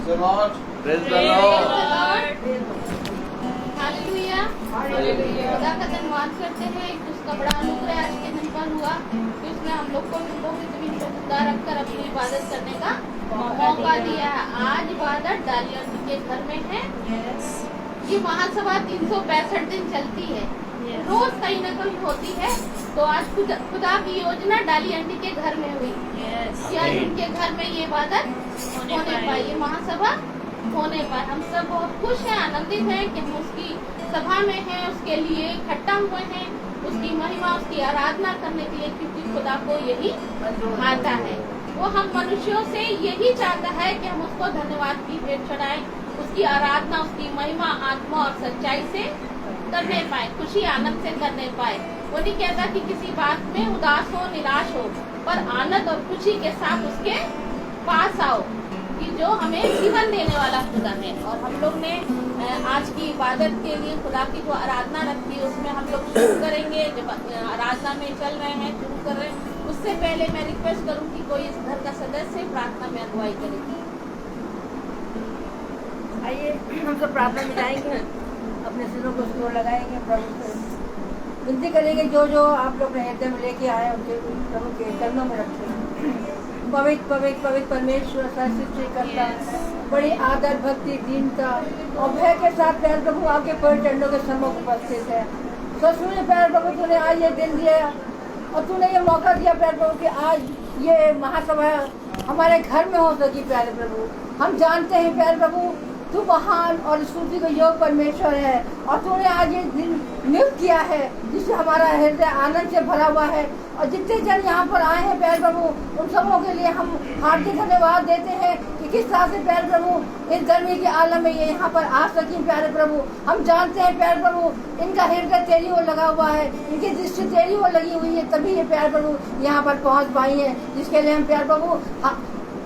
the Lord. Praise the Lord. Hallelujah. खुदा का धन्यवाद करते हैं कि उसका बड़ा अनुग्रह आज के दिन पर हुआ कि उसने हम लोग को जमीन पर जिंदा रखकर अपनी इबादत करने का मौका दिया है। आज इबादत डाली आंटी के घर में है। ये महासभा 365 दिन चलती है, रोज कहीं न कहीं होती है। तो आज खुदा की योजना डाली आंटी के घर में हुई कि आज उनके घर में ये इबादत होने पाई, ये महासभा होने पाए। हम सब बहुत खुश हैं, आनंदित हैं कि हम उसकी सभा में हैं, उसके लिए इकट्ठा हुए हैं, उसकी महिमा, उसकी आराधना करने के लिए, क्योंकि खुदा को यही आता है। वो हम मनुष्यों से यही चाहता है कि हम उसको धन्यवाद की भेंट चढ़ाएं, उसकी आराधना, उसकी महिमा आत्मा और सच्चाई से करने पाए, खुशी आनंद से करने पाए। वो नहीं कहता कि किसी बात में उदास हो, निराश हो, पर आनंद और खुशी के साथ उसके पास आओ, कि जो हमें जीवन देने वाला खुदा है। और हम लोग ने आज की इबादत के लिए खुदा की जो आराधना रखी है, उसमें हम लोग शुरू करेंगे। जब आराधना में चल रहे हैं, शुरू कर रहे हैं, उससे पहले मैं रिक्वेस्ट करूंगी कोई इस घर का सदस्य प्रार्थना में अगुवाई करेगी। आइए हम सब प्रार्थना में जाएंगे, अपने सिरों को उसको लगाएंगे, प्रभु से विनती करेंगे जो जो आप लोग अपने हृदय में लेके आए उनके प्रभु के चरणों में रखें। पवित्र पवित्र पवित्र परमेश्वर सर्वसृष्टि करता, बड़ी आदर भक्ति दीनता और भय के साथ प्यार प्रभु आपके पवित्र चरणों के सम्मुख उपस्थित है। सचमुच प्यार प्रभु तूने आज ये दिन दिया और तूने ये मौका दिया प्यार प्रभु कि आज ये महासभा हमारे घर में हो सकी। प्यारे प्रभु हम जानते हैं प्यारे प्रभु तू महान और स्तुति को योग परमेश्वर है, और तूने आज ये दिन नियुक्त किया है जिससे हमारा हृदय आनंद से भरा हुआ है। और जितने जन यहाँ पर आए हैं प्यारे प्रभु उन सबों के लिए हम हार्दिक धन्यवाद देते हैं कि किस तरह से प्यारे प्रभु इस गर्मी के आलम में ये यहाँ पर आ सकें। प्यारे प्रभु हम जानते हैं प्यारे प्रभु इनका हृदय तेरी ओर लगा हुआ है, इनकी दृष्टि तेरी ओर लगी हुई है, तभी ये प्यारे प्रभु यहाँ पर पहुँच पाई है, जिसके लिए हम प्यारे प्रभु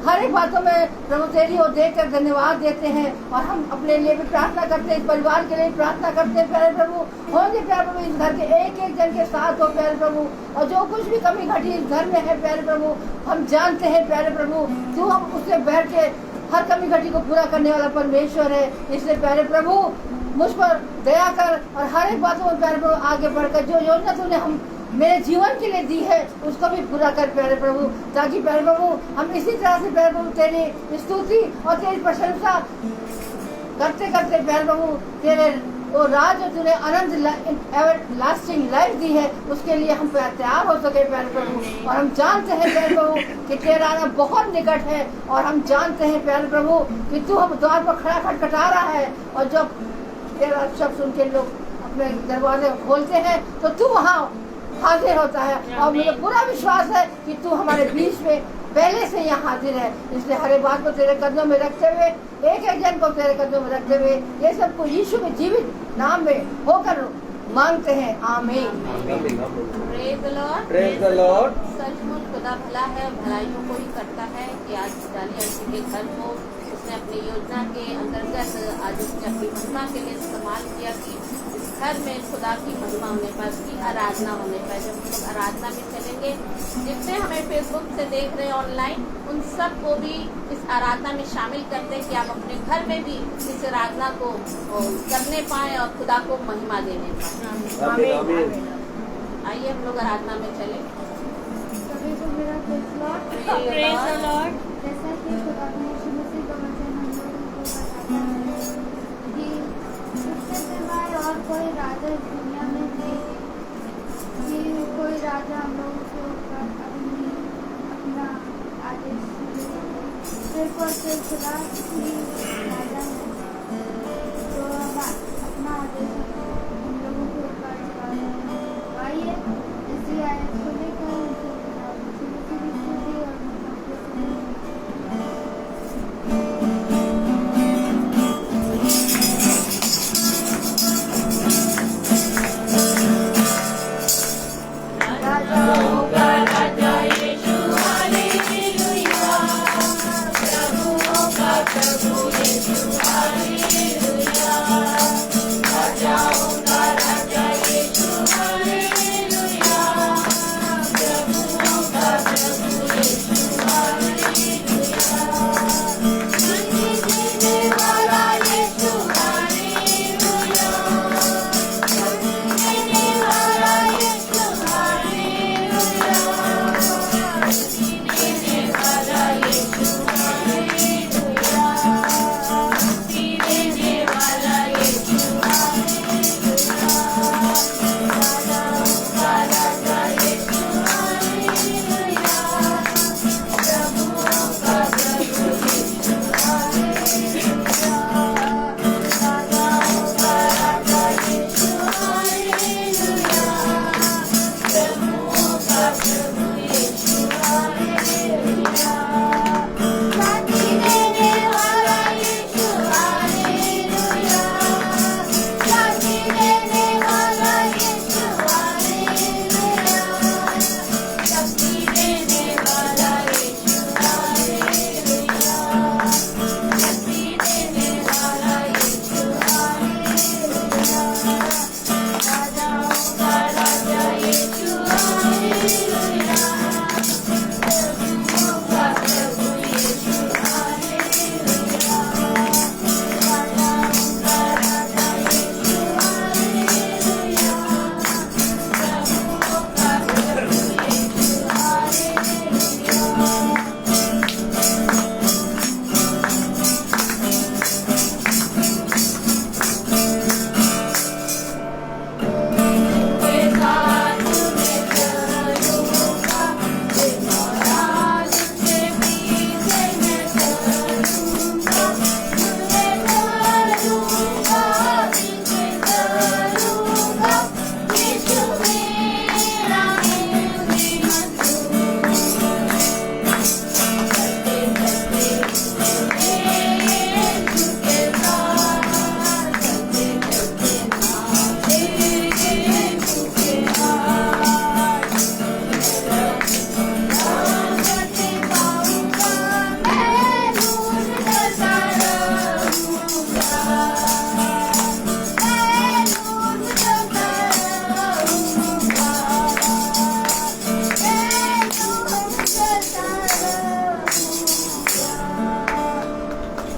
हर एक बातों में प्रभु तेरी ओर देखकर धन्यवाद देते हैं। और हम अपने लिए भी प्रार्थना करते हैं, इस परिवार के लिए प्रार्थना करते हैं प्यारे प्रभु। होंगे प्यारे प्रभु इस घर के एक एक जन के साथ हो प्यारे प्रभु, और जो कुछ भी कमी घटी इस घर में है प्यारे प्रभु हम जानते हैं प्यारे प्रभु तू हम उससे बैठ के हर कमी घटी को पूरा करने वाला परमेश्वर है। इसलिए प्यारे प्रभु मुझ पर दया कर और हर एक बातों में प्यारे प्रभु आगे बढ़कर जो योजना तूने हम मेरे जीवन के लिए दी है उसको भी पूरा कर प्यारे प्रभु, ताकि प्यारे प्रभु हम इसी तरह से प्यारे प्रभु तेरी स्तुति और तेरी प्रशंसा करते करते प्यारे प्रभु तेरे वो राज जो तूने अनंत एवर लास्टिंग लाइफ दी है उसके लिए हम तैयार हो सके प्यारे प्रभु। और हम जानते हैं प्यारे प्रभु कि तेरा आना बहुत निकट है, और हम जानते हैं प्यारे प्रभु कि तू हम द्वार पर खड़ा खटखटा रहा है, और जब तेरा शब्द सुन के लोग अपने दरवाजे खोलते हैं तो तू वहाँ हाजिर होता है। और मुझे पूरा विश्वास है कि तू हमारे बीच में पहले से यहाँ हाजिर है। इसलिए हर एक बात को तेरे कदमों में रखते हुए, एक एक जन को तेरे कदमों में रखते हुए, ये सब को यीशु के जीवित नाम में होकर मांगते हैं, आमीन। Praise the Lord. Praise the Lord. सचमुच खुदा भला है, भलाइयों को ही करता है। कि आज डाली आंटी के घर को उसने अपनी योजना के अंतर्गत आज उसने अपनी महिमा के लिए इस्तेमाल किया कि इस घर में खुदा की महिमा होने पर, उसकी आराधना होने पर, जब हम लोग आराधना में चलेंगे, जितने हमें फेसबुक से देख रहे हैं ऑनलाइन, उन सब को भी इस आराधना में शामिल करते हैं कि आप अपने घर में भी इस आराधना को करने पाए और खुदा को महिमा देने पाए। आइए हम लोग आराधना में चले। सभी को मेरा प्रेज़ द लॉर्ड। जैसा कि खुदा ने यीशु मसीह का वचन हम लोगों को बताता है कि उसके सिवाय और कोई राजा इस दुनिया में नहीं, कि कोई राजा हम लोगों के ऊपर अपना आदेश सिर्फ और सिर्फ खुदा ही राजा है, तो अपना आदेश हम लोगों के ऊपर चला रहे हैं। आइए इसी आयत को लेकर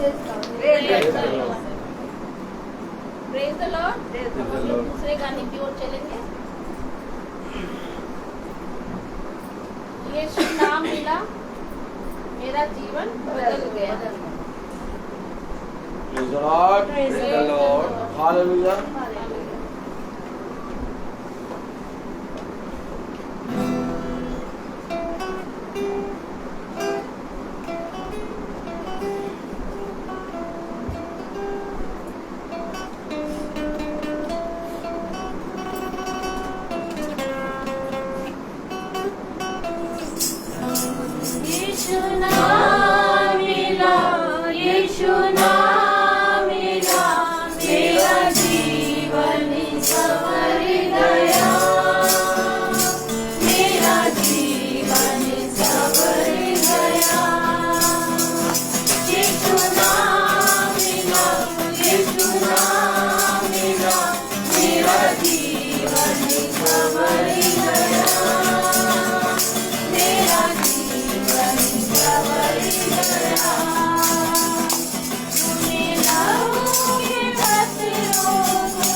Praise the Lord. Praise the Lord. हम लोग दूसरे गाने की ओर चलेंगे। यीशु नाम मिला, मेरा जीवन बदल गया। Praise the Lord. Praise the Lord. Hallelujah. यीशु नाम मिला, यीशु नाम मिला, मेरा जीवन संवर गया, मेरा जीवन संवर गया। यीशु नाम मिला, यीशु नाम मिला, मेरा जीवन संवर गया, मेरा जीवन संवर गया। तूने लहू के कतरों को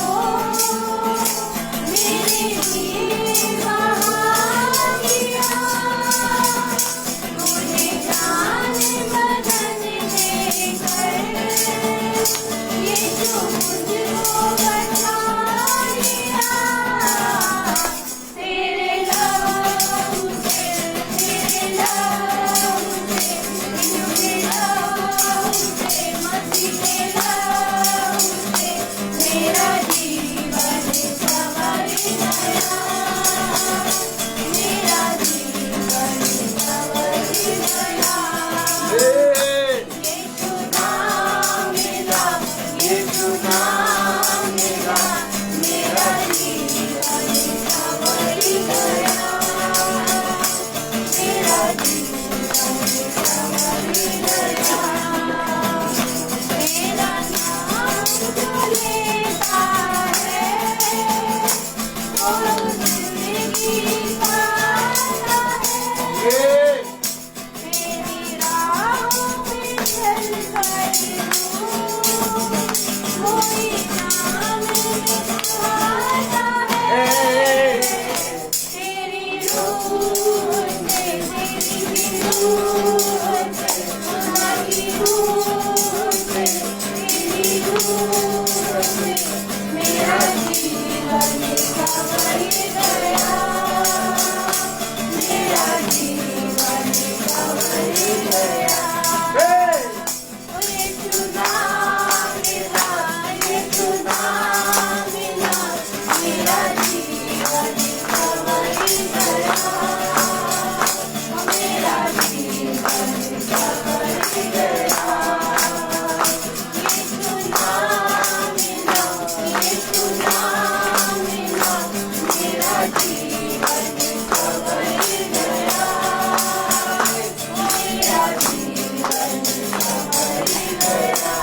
मेरे लिए बहा दिया, तूने जान बदन देकर यीशु मुझको बचा लिया। तेरे लहू से, तेरे लहू से, यीशु के लहू से, मसीह के लहू से, मेरा जीवन संवर गया, मेरा जीवन संवर गया। यीशु नाम मिला, यीशु नाम मिला, मेरा जीवन संवर गया, मेरा जीवन संवर गया। मेरा नाम जो लेता है वो जिंदगी पाता है। तेरी राहों में चलकर कोई नाम लिखवाता है। तेरी रूह से, तेरी रूह से, खुदा की रूह से, तेरी रूह से, मेरा जीवन संवर गया, मेरा जीवन संवर गया। यीशु नाम मिला, यीशु नाम मिला, मेरा जीवन संवर गया, मेरा जीवन संवर गया। यीशु नाम मिला, यीशु नाम मिला, मेरा जीवन संवर गया, मेरा जीवन संवर गया।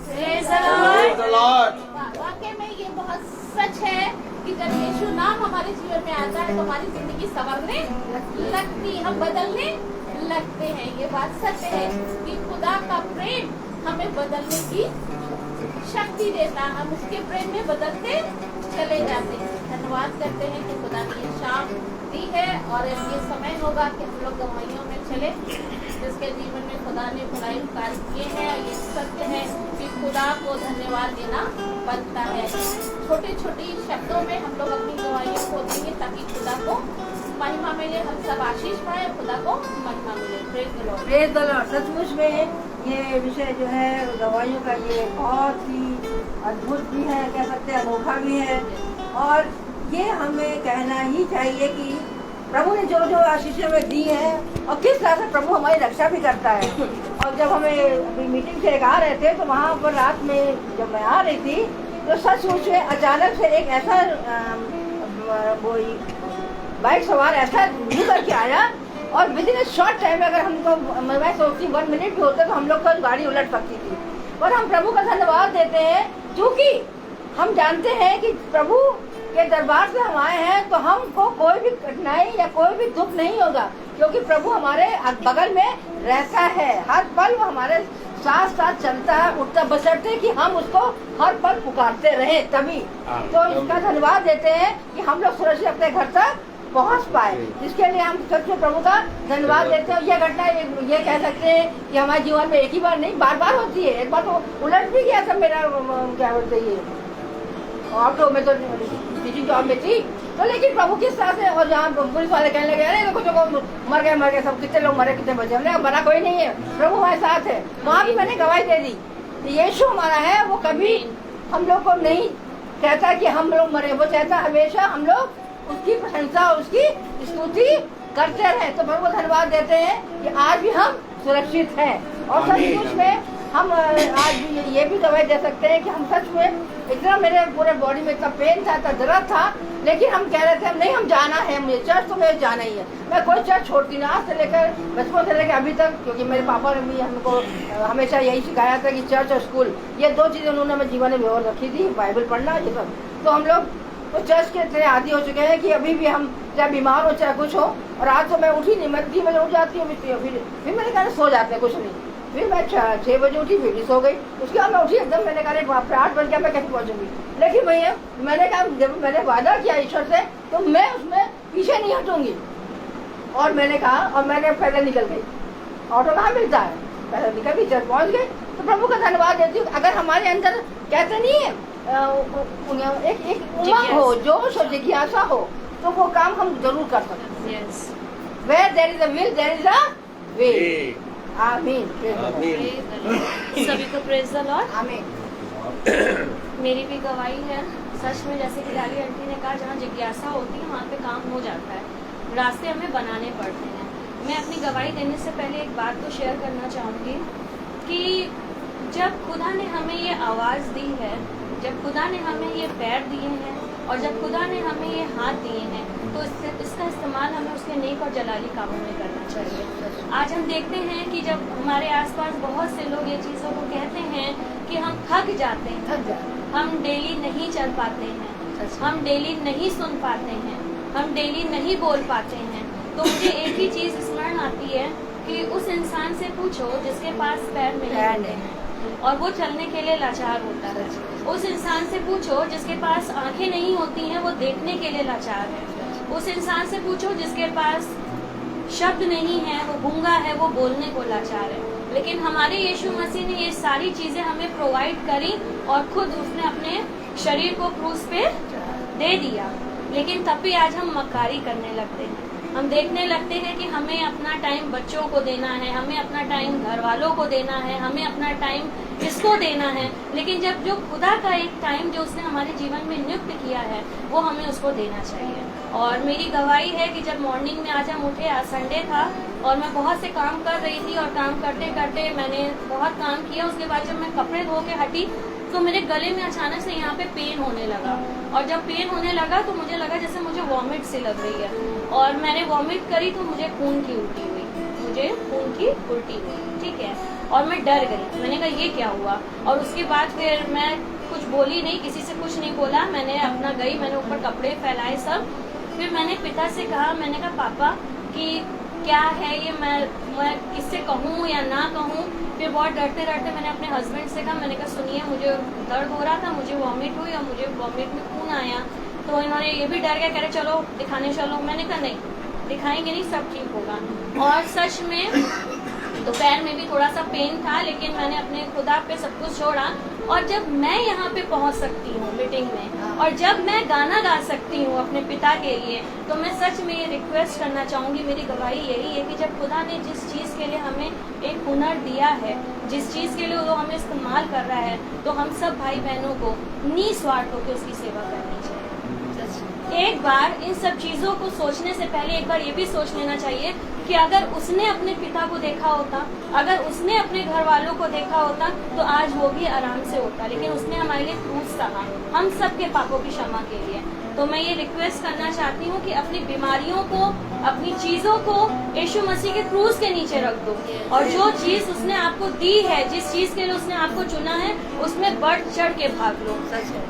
Praise the Praise the Lord. वाकई में ये बहुत सच है कि जब यीशु नाम हमारे जीवन में आता है तो हमारी जिंदगी संवरने लगती, हम बदलने लगते हैं। ये बात सच है कि खुदा का प्रेम हमें बदलने की शक्ति देता है, हम उसके प्रेम में बदलते चले जाते हैं। धन्यवाद करते हैं कि खुदा ने ये शाम दी है और अब ये समय होगा कि हम लोग गवाहियों में चले, जिसके जीवन में खुदा ने भलाई कार्य किए हैं। ये सत्य है कि खुदा को धन्यवाद देना बनता है। छोटी छोटी शब्दों में हम लोग अपनी गवाहियों को देंगे ताकि खुदा को महिमा मिले, हम सब आशीष पाए, खुदा को महिमा मिले। Praise the Lord. Praise the Lord. सचमुच में ये विषय जो है गवाहियों का ये बहुत ही अद्भुत भी है, कह सकते हैं अनोखा भी है, और ये हमें कहना ही चाहिए कि प्रभु ने जो जो आशीषें हमें दी हैं और किस तरह से प्रभु हमारी रक्षा भी करता है। और जब हमें अभी मीटिंग से आ रहे थे तो वहाँ पर रात में जब मैं आ रही थी तो सचमुच में अचानक से एक ऐसा वो बाइक सवार ऐसा मुँह करके आया और विद इन शॉर्ट टाइम में अगर हमको, मैं सोचती 1 मिनट भी होता तो हम लोग का गाड़ी उलट सकती थी। और हम प्रभु का धन्यवाद देते हैं क्योंकि हम जानते हैं कि प्रभु के दरबार से हम आए हैं तो हमको कोई भी कठिनाई या कोई भी दुख नहीं होगा, क्योंकि प्रभु हमारे बगल में रहता है, हर पल वो हमारे साथ साथ चलता है, उठता, बशर्ते कि हम उसको हर पल पुकारते रहे तभी। तो इसका धन्यवाद देते हैं कि हम लोग सुरक्षित अपने घर तक पहुंच पाए, जिसके लिए हम सच में प्रभु का धन्यवाद देते हैं। ये घटना ये कह सकते हैं कि हमारे जीवन में एक ही बार नहीं, बार बार होती है। एक बार तो उलट भी गया था मेरा, क्या बोलते ये ऑटो में, तो टीचिंग जॉब में थी तो, लेकिन प्रभु किस तरह से, और जहाँ पुलिस वाले कहने लगे अरे कुछ मर गए सब, कितने लोग मरे कितने बचे, हमने मरा कोई नहीं है, प्रभु हमारे साथ है। वहाँ भी मैंने गवाही दे दी। यीशु हमारा है, वो कभी हम लोग को नहीं कहता कि हम लोग मरे, वो कहता हमेशा हम लोग उसकी प्रशंसा, उसकी स्तुति करते रहे। तो प्रभु को धन्यवाद देते हैं कि आज भी हम सुरक्षित हैं। और सच में हम आज ये भी गवाही दे सकते हैं कि हम सच में, इतना मेरे पूरे बॉडी में इतना पेन था, इतना दर्द था, लेकिन हम कह रहे थे नहीं, हम जाना है, मुझे चर्च तो मुझे जाना ही है। मैं कोई चर्च छोड़ती नहीं, आज से लेकर बचपन से लेकर अभी तक, क्योंकि मेरे पापा ने भी हमको हमेशा यही सिखाया था कि चर्च और स्कूल, ये दो चीज़ें उन्होंने हमें जीवन में व्यवहार रखी थी, बाइबल पढ़ना ये सब। तो हम लोग तो चर्च के इतने आदि हो चुके हैं कि अभी भी हम चाहे बीमार हो चाहे कुछ हो, और आज तो मैं उठी नहीं, मैं 3 बजे उठ जाती हूँ, फिर मैंने कहा सो जाते हैं कुछ नहीं, फिर मैं 6 बजे उठी, फिर भी सो गई। उसके बाद मैं उठी एकदम, मैंने कहा बाप रे 8 बज गया, मैं कैसे पहुँचूंगी। लेकिन भैया मैंने कहा जब मैंने वादा किया ईश्वर से तो मैं उसमें पीछे नहीं हटूंगी, और मैंने कहा, और मैंने पैदल निकल गई। ऑटो कहाँ मिलता है, पैदल निकल गई, चर्च पहुँच गए। तो प्रभु का धन्यवाद देती हूँ। अगर हमारे अंदर कहते नहीं है एक उमंग हो, जोश हो, जिज्ञासा हो, तो वो काम हम जरूर कर सकते हैं। Where there is a will, there is a way. आमीन। सभी को प्रेज द लॉर्ड। आमीन। मेरी भी गवाही है। सच में जैसे कि डाली आंटी ने कहा, जहाँ जिज्ञासा होती है वहाँ पे काम हो जाता है, रास्ते हमें बनाने पड़ते हैं। मैं अपनी गवाही देने से पहले एक बात तो शेयर करना चाहूँगी कि जब खुदा ने हमें ये आवाज़ दी है, जब खुदा ने हमें ये पैर दिए हैं, और जब खुदा ने हमें ये हाथ दिए हैं, तो इसका इस्तेमाल हमें उसके नेक और जलाली कामों में करना चाहिए। आज हम देखते हैं कि जब हमारे आसपास बहुत से लोग ये चीज़ों को कहते हैं कि हम थक जाते हैं, हम डेली नहीं चल पाते हैं, हम डेली नहीं सुन पाते हैं, हम डेली नहीं बोल पाते हैं, तो मुझे एक ही चीज़ स्मरण आती है कि उस इंसान से पूछो जिसके पास पैर नहीं होते हैं और वो चलने के लिए लाचार होता है। उस इंसान से पूछो जिसके पास आंखें नहीं होती हैं, वो देखने के लिए लाचार है। उस इंसान से पूछो जिसके पास शब्द नहीं है, वो गूंगा है, वो बोलने को लाचार है। लेकिन हमारे यीशु मसीह ने ये सारी चीजें हमें प्रोवाइड करी और खुद उसने अपने शरीर को क्रूस पे दे दिया। लेकिन तब भी आज हम मक्कारी करने लगते हैं, हम देखने लगते हैं कि हमें अपना टाइम बच्चों को देना है, हमें अपना टाइम घर वालों को देना है, हमें अपना टाइम इसको देना है। लेकिन जब जो खुदा का एक टाइम जो उसने हमारे जीवन में नियुक्त किया है, वो हमें उसको देना चाहिए। और मेरी गवाही है कि जब मॉर्निंग में आज हम उठे, आज संडे था और मैं बहुत से काम कर रही थी, और काम करते करते मैंने बहुत काम किया। उसके बाद जब मैं कपड़े धो के हटी तो मेरे गले में अचानक से यहाँ पे पेन होने लगा, और जब पेन होने लगा तो मुझे लगा जैसे मुझे वॉमिट सी लग रही है, और मैंने वॉमिट करी तो मुझे खून की उल्टी हुई, ठीक है। और मैं डर गई, मैंने कहा ये क्या हुआ। और उसके बाद फिर मैं कुछ बोली नहीं, किसी से कुछ नहीं बोला, मैंने अपना गई, मैंने ऊपर कपड़े फैलाए सब। फिर मैंने पिता से कहा, मैंने कहा पापा कि क्या है ये, मैं किससे कहूँ या ना कहूँ। फिर बहुत डरते डरते मैंने अपने हस्बैंड से कहा, मैंने कहा सुनिए मुझे दर्द हो रहा था, मुझे वॉमिट हुई और मुझे वॉमिट में खून आया। तो इन्होंने ये भी डर गया, कह रहे चलो दिखाने चलो। मैंने कहा नहीं, दिखाएंगे नहीं, सब ठीक होगा। और सच में दोपहर में भी थोड़ा सा पेन था, लेकिन मैंने अपने खुदा पे सब कुछ छोड़ा। और जब मैं यहाँ पे पहुँच सकती हूँ मीटिंग में, और जब मैं गाना गा सकती हूँ अपने पिता के लिए, तो मैं सच में ये रिक्वेस्ट करना चाहूँगी, मेरी गवाही यही है कि जब खुदा ने जिस चीज़ के लिए हमें एक हुनर दिया है, जिस चीज़ के लिए वो हमें इस्तेमाल कर रहा है, तो हम सब भाई बहनों को निस्वार्थ होकर उसकी सेवा करनी चाहिए। एक बार इन सब चीजों को सोचने से पहले एक बार ये भी सोच लेना चाहिए कि अगर उसने अपने पिता को देखा होता, अगर उसने अपने घर वालों को देखा होता, तो आज वो भी आराम से होता। लेकिन उसने हमारे लिए क्रूस सहा, हम सब के पापों की क्षमा के लिए। तो मैं ये रिक्वेस्ट करना चाहती हूँ कि अपनी बीमारियों को, अपनी चीजों को यीशु मसीह के क्रूस के नीचे रख दो, और जो चीज उसने आपको दी है, जिस चीज के लिए उसने आपको चुना है, उसमें बढ़ चढ़ के भाग लो,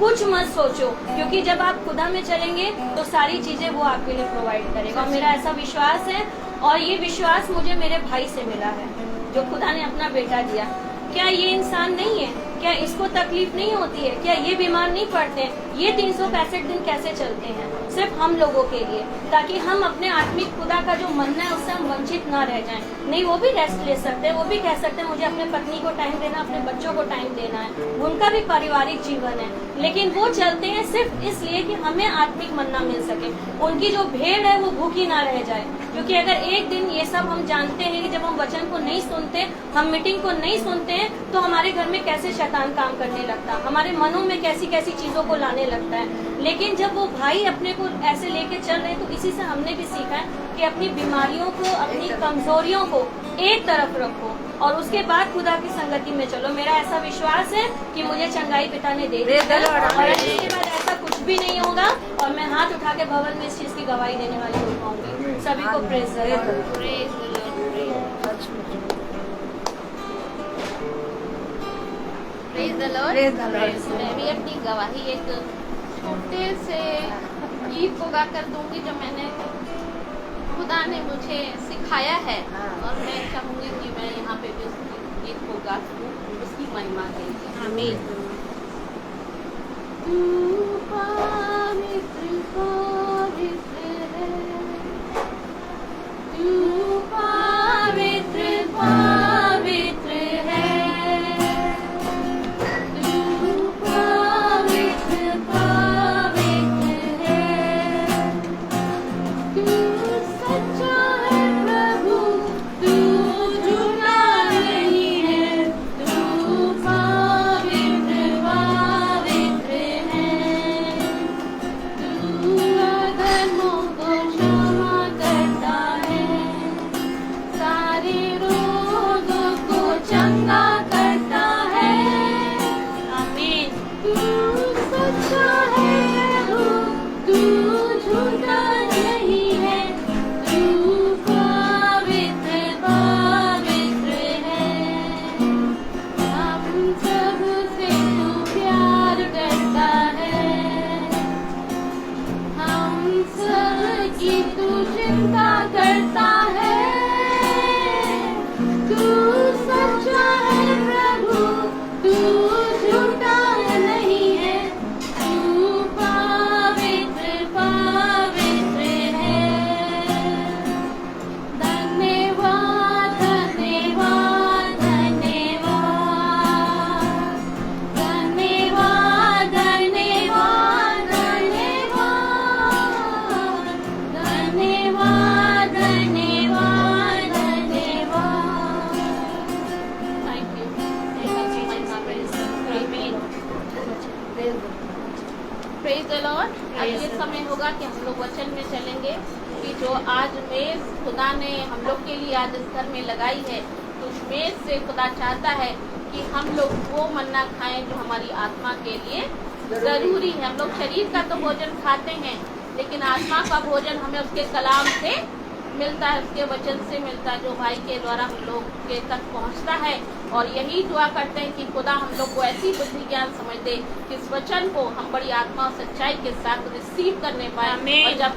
कुछ मत सोचो, क्योंकि जब आप खुदा में चलेंगे तो सारी चीजें वो आपके लिए प्रोवाइड करेगा। और मेरा ऐसा विश्वास है और ये विश्वास मुझे मेरे भाई से मिला है, जो खुदा ने अपना बेटा दिया। क्या ये इंसान नहीं है? क्या इसको तकलीफ नहीं होती है? क्या ये बीमार नहीं पड़ते? ये 365 दिन कैसे चलते हैं? सिर्फ हम लोगों के लिए, ताकि हम अपने आत्मिक खुदा का जो मनना है उससे हम वंचित ना रह जाएं। नहीं, वो भी रेस्ट ले सकते हैं, वो भी कह सकते हैं मुझे अपने पत्नी को टाइम देना, अपने बच्चों को टाइम देना है, उनका भी पारिवारिक जीवन है। लेकिन वो चलते हैं सिर्फ इसलिए कि हमें आत्मिक मन्ना मिल सके, उनकी जो भेड़ है वो भूखी ना रह जाए। क्योंकि अगर एक दिन ये सब हम जानते हैं कि जब हम वचन को नहीं सुनते, हम मीटिंग को नहीं सुनते हैं, तो हमारे घर में कैसे शैतान काम करने लगता है, हमारे मनों में कैसी कैसी चीजों को लाने लगता है। लेकिन जब वो भाई अपने को ऐसे लेके चल रहे हैं, तो इसी से हमने भी सीखा है कि अपनी बीमारियों को, अपनी कमजोरियों को एक तरफ रखो और उसके बाद खुदा की संगति में चलो। मेरा ऐसा विश्वास है कि मुझे चंगाई पिता ने दे दी है और इसके बाद ऐसा कुछ भी नहीं होगा और मैं हाथ उठा के भवन में इस चीज की गवाही देने वाली हो पाऊंगी। सभी को praise the Lord. Praise the Lord. मैं भी अपनी गवाही एक छोटे से गीत को गाकर दूंगी जो मैंने खुदा ने मुझे सिखाया है, और मैं चाहूंगी कि मैं यहाँ पे भी उस गीत को गा सकूं उसकी महिमा के लिए। आमीन। तू पवित्र पवित्र है, तू पवित्र पवित्र है, प्रेज द लॉर्ड। अब ये समय होगा कि हम लोग वचन में चलेंगे कि जो आज मेज खुदा ने हम लोग के लिए आज इस घर में लगाई है, तो उस मेज से खुदा चाहता है कि हम लोग वो मन्ना खाएं जो हमारी आत्मा के लिए जरूरी है। हम लोग शरीर का तो भोजन खाते हैं, लेकिन आत्मा का भोजन हमें उसके कलाम से मिलता है, उसके वचन से मिलता है, जो भाई के द्वारा हम लोग के तक पहुंचता है। और यही दुआ करते हैं कि खुदा हम लोग को ऐसी बुद्धि ज्ञान समझ दे कि इस वचन को हम बड़ी आत्मा और सच्चाई के साथ रिसीव करने पाए। और जब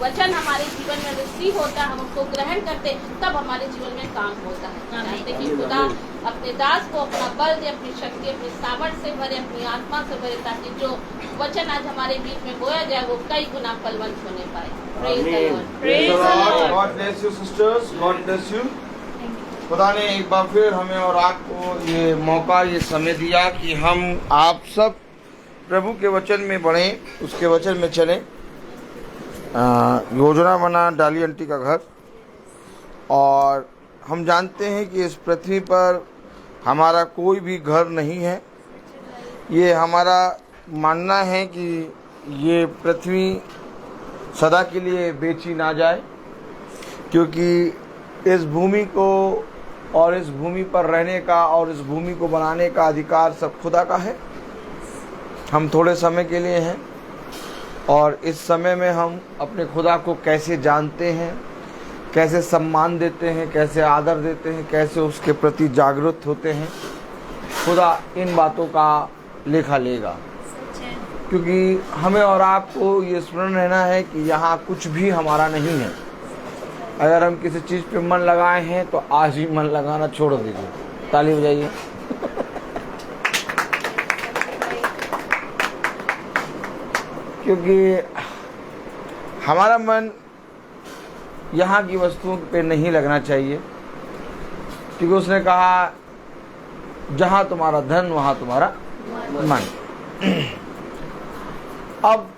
वचन हमारे जीवन में रिसीव होता है, हम उसको ग्रहण करते, तब हमारे जीवन में काम होता है। जानते कि खुदा अपने दास को अपना बल दे, अपनी शक्ति, अपनी सामर्थ्य से भरे, अपनी आत्मा से भरे, ताकि जो वचन आज हमारे बीच में बोया जाए वो कई गुना फलवंत होने पाए। Praise the Lord. God bless you sisters. God bless you. खुदा ने एक बार फिर हमें और आपको ये मौका, ये समय दिया कि हम आप सब प्रभु के वचन में बढ़ें, उसके वचन में चलें। योजना बना डाली आंटी का घर, और हम जानते हैं कि इस पृथ्वी पर हमारा कोई भी घर नहीं है। ये हमारा मानना है कि ये पृथ्वी सदा के लिए बेची ना जाए, क्योंकि इस भूमि को और इस भूमि पर रहने का और इस भूमि को बनाने का अधिकार सब खुदा का है। हम थोड़े समय के लिए हैं, और इस समय में हम अपने खुदा को कैसे जानते हैं, कैसे सम्मान देते हैं, कैसे आदर देते हैं, कैसे उसके प्रति जागरूक होते हैं, खुदा इन बातों का लेखा लेगा। क्योंकि हमें और आपको ये स्मरण रहना है कि यहाँ कुछ भी हमारा नहीं है। अगर हम किसी चीज़ पे मन लगाए हैं तो आज ही मन लगाना छोड़ दीजिए। ताली बजाइए। क्योंकि हमारा मन यहाँ की वस्तुओं पे नहीं लगना चाहिए, क्योंकि उसने कहा जहाँ तुम्हारा धन वहाँ तुम्हारा मन। अब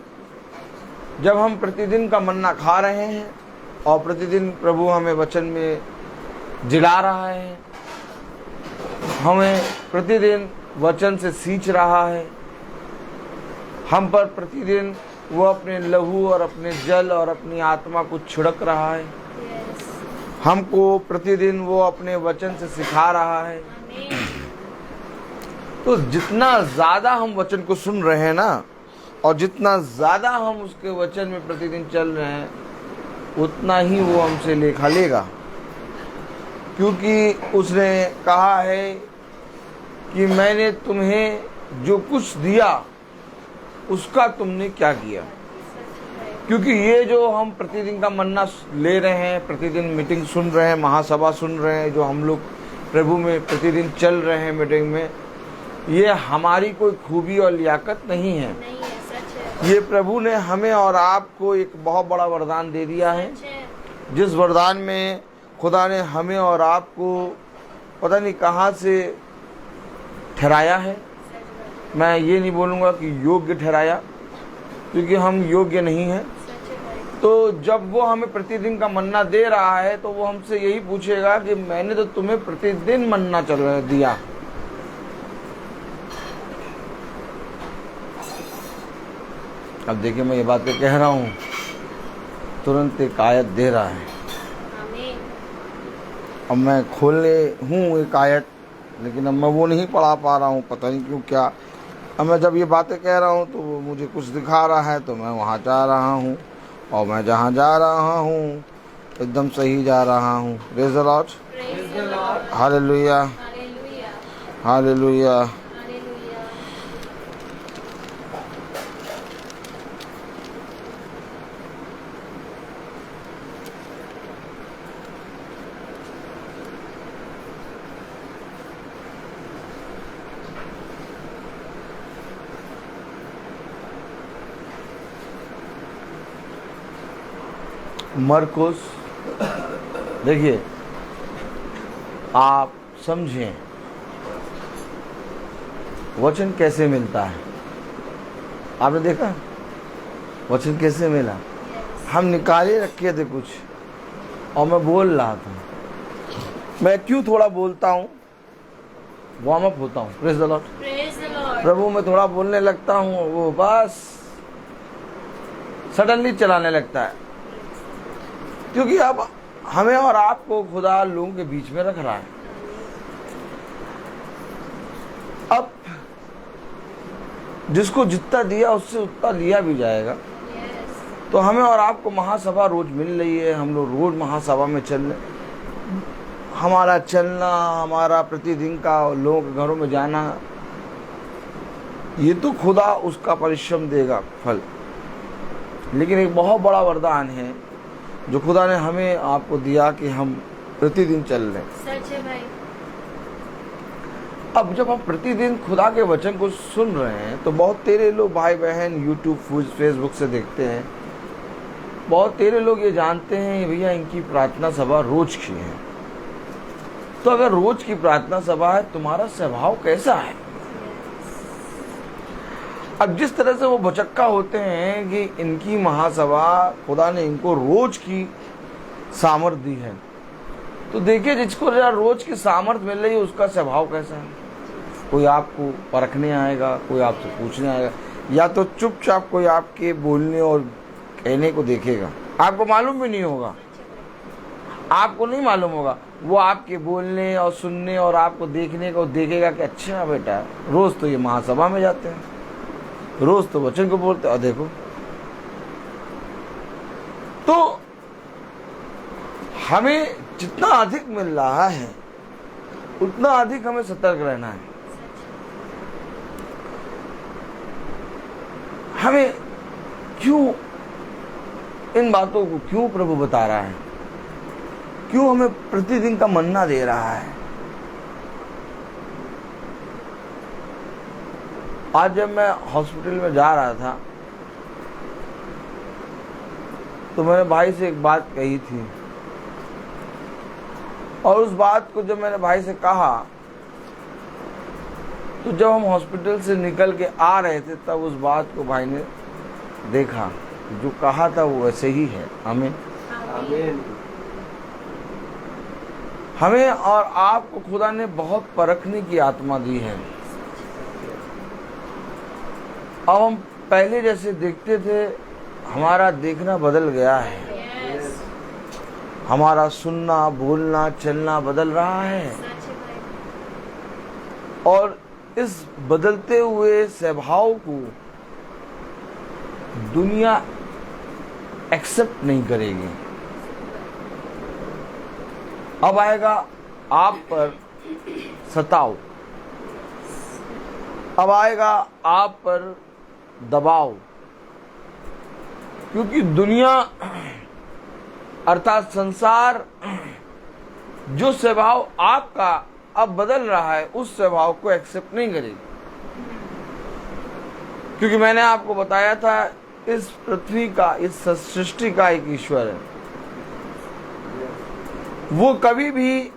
जब हम प्रतिदिन का मन्ना खा रहे हैं और प्रतिदिन प्रभु हमें वचन में जिला रहा है, हमें प्रतिदिन वचन से सींच रहा है, हम पर प्रतिदिन वो अपने लहू और अपने जल और अपनी आत्मा को छिड़क रहा है, हमको प्रतिदिन वो अपने वचन से सिखा रहा है। तो जितना ज़्यादा हम वचन को सुन रहे हैं ना, और जितना ज़्यादा हम उसके वचन में प्रतिदिन चल रहे हैं, उतना ही वो हमसे लेखा लेगा। क्योंकि उसने कहा है कि मैंने तुम्हें जो कुछ दिया उसका तुमने क्या किया। क्योंकि ये जो हम प्रतिदिन का मन्ना ले रहे हैं, प्रतिदिन मीटिंग सुन रहे हैं, महासभा सुन रहे हैं, जो हम लोग प्रभु में प्रतिदिन चल रहे हैं मीटिंग में, ये हमारी कोई खूबी और लियाकत नहीं है। ये प्रभु ने हमें और आपको एक बहुत बड़ा वरदान दे दिया है, जिस वरदान में खुदा ने हमें और आपको पता नहीं कहाँ से ठहराया है। मैं ये नहीं बोलूँगा कि योग्य ठहराया, क्योंकि हम योग्य नहीं हैं। तो जब वो हमें प्रतिदिन का मन्ना दे रहा है तो वो हमसे यही पूछेगा कि मैंने तो तुम्हें प्रतिदिन मन्ना दिया। अब देखिए, मैं ये बातें कह रहा हूँ, तुरंत एक आयत दे रहा है। अब मैं खोलने हूँ एक आयत, लेकिन अब मैं वो नहीं पढ़ा पा रहा हूँ, पता नहीं क्यों क्या। अब मैं जब ये बातें कह रहा हूँ तो वो मुझे कुछ दिखा रहा है, तो मैं वहाँ जा रहा हूँ, और मैं जहाँ जा रहा हूँ एकदम सही जा रहा हूँ। Praise the Lord, hallelujah, hallelujah. मरकुस, देखिए, आप समझें वचन कैसे मिलता है। आपने देखा वचन कैसे मिला? हम निकाले रखे थे कुछ, और मैं बोल रहा था। मैं क्यों थोड़ा बोलता हूँ, वार्म अप होता हूँ। Praise the Lord. प्रभु में थोड़ा बोलने लगता हूँ, वो बस सडनली चलाने लगता है। क्योंकि अब हमें और आपको खुदा लोगों के बीच में रख रहा है। अब जिसको जितना दिया उससे उतना लिया भी जाएगा। तो हमें और आपको महासभा रोज मिल रही है, हम लोग रोज महासभा में चल रहे। हमारा चलना, हमारा प्रतिदिन का लोगों के घरों में जाना, ये तो खुदा उसका परिश्रम देगा फल। लेकिन एक बहुत बड़ा वरदान है जो खुदा ने हमें आपको दिया कि हम प्रतिदिन चल रहे हैं। सच है भाई। अब जब हम प्रतिदिन खुदा के वचन को सुन रहे हैं तो बहुत तेरे लोग भाई बहन यूट्यूब फेसबुक से देखते हैं, बहुत तेरे लोग ये जानते हैं भैया इनकी प्रार्थना सभा रोज की है। तो अगर रोज की प्रार्थना सभा है, तुम्हारा स्वभाव कैसा है? अब जिस तरह से वो भचक्का होते हैं कि इनकी महासभा खुदा ने इनको रोज की सामर्थ दी है, तो देखिए जिसको रोज की सामर्थ मिल रही है उसका स्वभाव कैसा है। कोई आपको परखने आएगा, कोई आपसे पूछने आएगा, या तो चुपचाप कोई आपके बोलने और कहने को देखेगा, आपको मालूम भी नहीं होगा, आपको नहीं मालूम होगा, वो आपके बोलने और सुनने और आपको देखने को देखेगा कि अच्छा बेटा रोज तो ये महासभा में जाते हैं, रोज तो वचन को बोलते हैं। देखो, तो हमें जितना अधिक मिल रहा है उतना अधिक हमें सतर्क रहना है। हमें क्यों इन बातों को क्यों प्रभु बता रहा है? क्यों हमें प्रतिदिन का मन्ना दे रहा है? आज जब मैं हॉस्पिटल में जा रहा था तो मैंने भाई से एक बात कही थी, और उस बात को जब मैंने भाई से कहा तो जब हम हॉस्पिटल से निकल के आ रहे थे तब उस बात को भाई ने देखा, जो कहा था वो वैसे ही है। हमें और आपको खुदा ने बहुत परखने की आत्मा दी है। अब हम पहले जैसे देखते थे, हमारा देखना बदल गया है, हमारा सुनना, बोलना, चलना बदल रहा है, और इस बदलते हुए स्वभाव को दुनिया एक्सेप्ट नहीं करेगी। अब आएगा आप पर सताव, अब आएगा आप पर दबाव, क्योंकि दुनिया अर्थात संसार जो स्वभाव आपका अब बदल रहा है उस स्वभाव को एक्सेप्ट नहीं करेगी। क्योंकि मैंने आपको बताया था इस पृथ्वी का, इस सृष्टि का एक ईश्वर है, वो कभी भी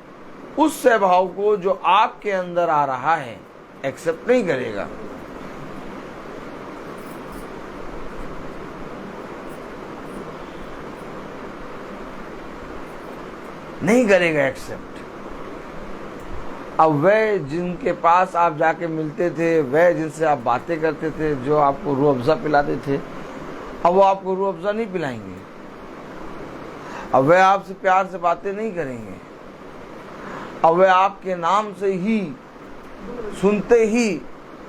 उस स्वभाव को जो आपके अंदर आ रहा है एक्सेप्ट नहीं करेगा। नहीं करेगा एक्सेप्ट। अब वह जिनके पास आप जाके मिलते थे, वह जिनसे आप बातें करते थे, जो आपको रूह अफ़ज़ा पिलाते थे, अब वो आपको रूह अफ़ज़ा नहीं पिलाएंगे। अब वह आपसे प्यार से बातें नहीं करेंगे। अब वह आपके नाम से ही सुनते ही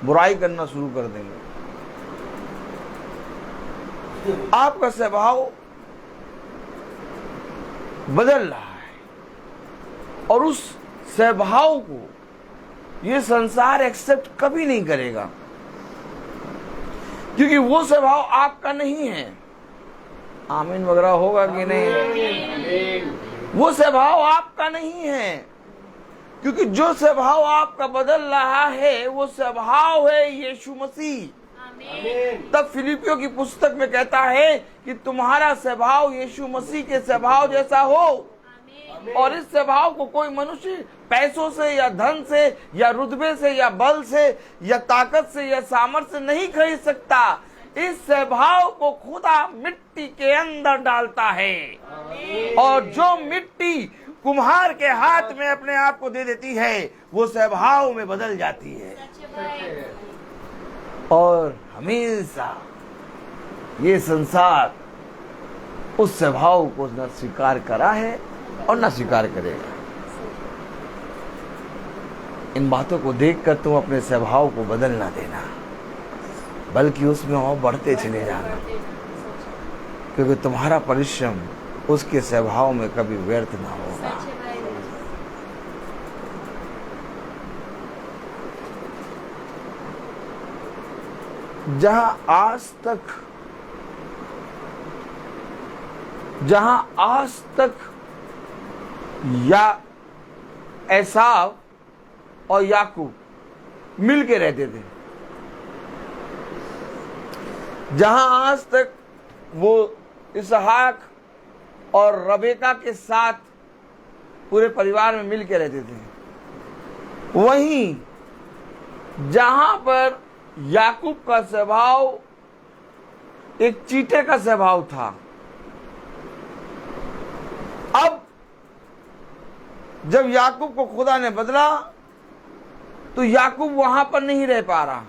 बुराई करना शुरू कर देंगे। आपका स्वभाव बदल रहा है, और उस स्वभाव को ये संसार एक्सेप्ट कभी नहीं करेगा, क्योंकि वो स्वभाव आपका नहीं है। आमीन वगैरह होगा कि नहीं? वो स्वभाव आपका नहीं है, क्योंकि जो स्वभाव आपका बदल रहा है वो स्वभाव है यीशु मसीह। तब फिलिपियों की पुस्तक में कहता है कि तुम्हारा स्वभाव यीशु मसीह के स्वभाव जैसा हो, और इस स्वभाव को कोई मनुष्य पैसों से या धन से या रुतबे से या बल से या ताकत से या सामर्थ्य से नहीं खरीद सकता। इस स्वभाव को खुदा मिट्टी के अंदर डालता है, और जो मिट्टी कुम्हार के हाथ में अपने आप को दे देती है वो स्वभाव में बदल जाती है। और हमेशा ये संसार उस स्वभाव को न स्वीकार करा है और न स्वीकार करेगा। इन बातों को देखकर तुम अपने स्वभाव को बदल ना देना, बल्कि उसमें और बढ़ते चले जाना, क्योंकि तुम्हारा परिश्रम उसके स्वभाव में कभी व्यर्थ ना होगा। जहां आज तक या एसाव और याकूब मिल के रहते थे, जहां आज तक वो इसहाक और रबेका के साथ पूरे परिवार में मिल के रहते थे, वहीं जहां पर याकूब का स्वभाव एक चींटे का स्वभाव था, अब जब याकूब को खुदा ने बदला तो याकूब वहां पर नहीं रह पा रहा,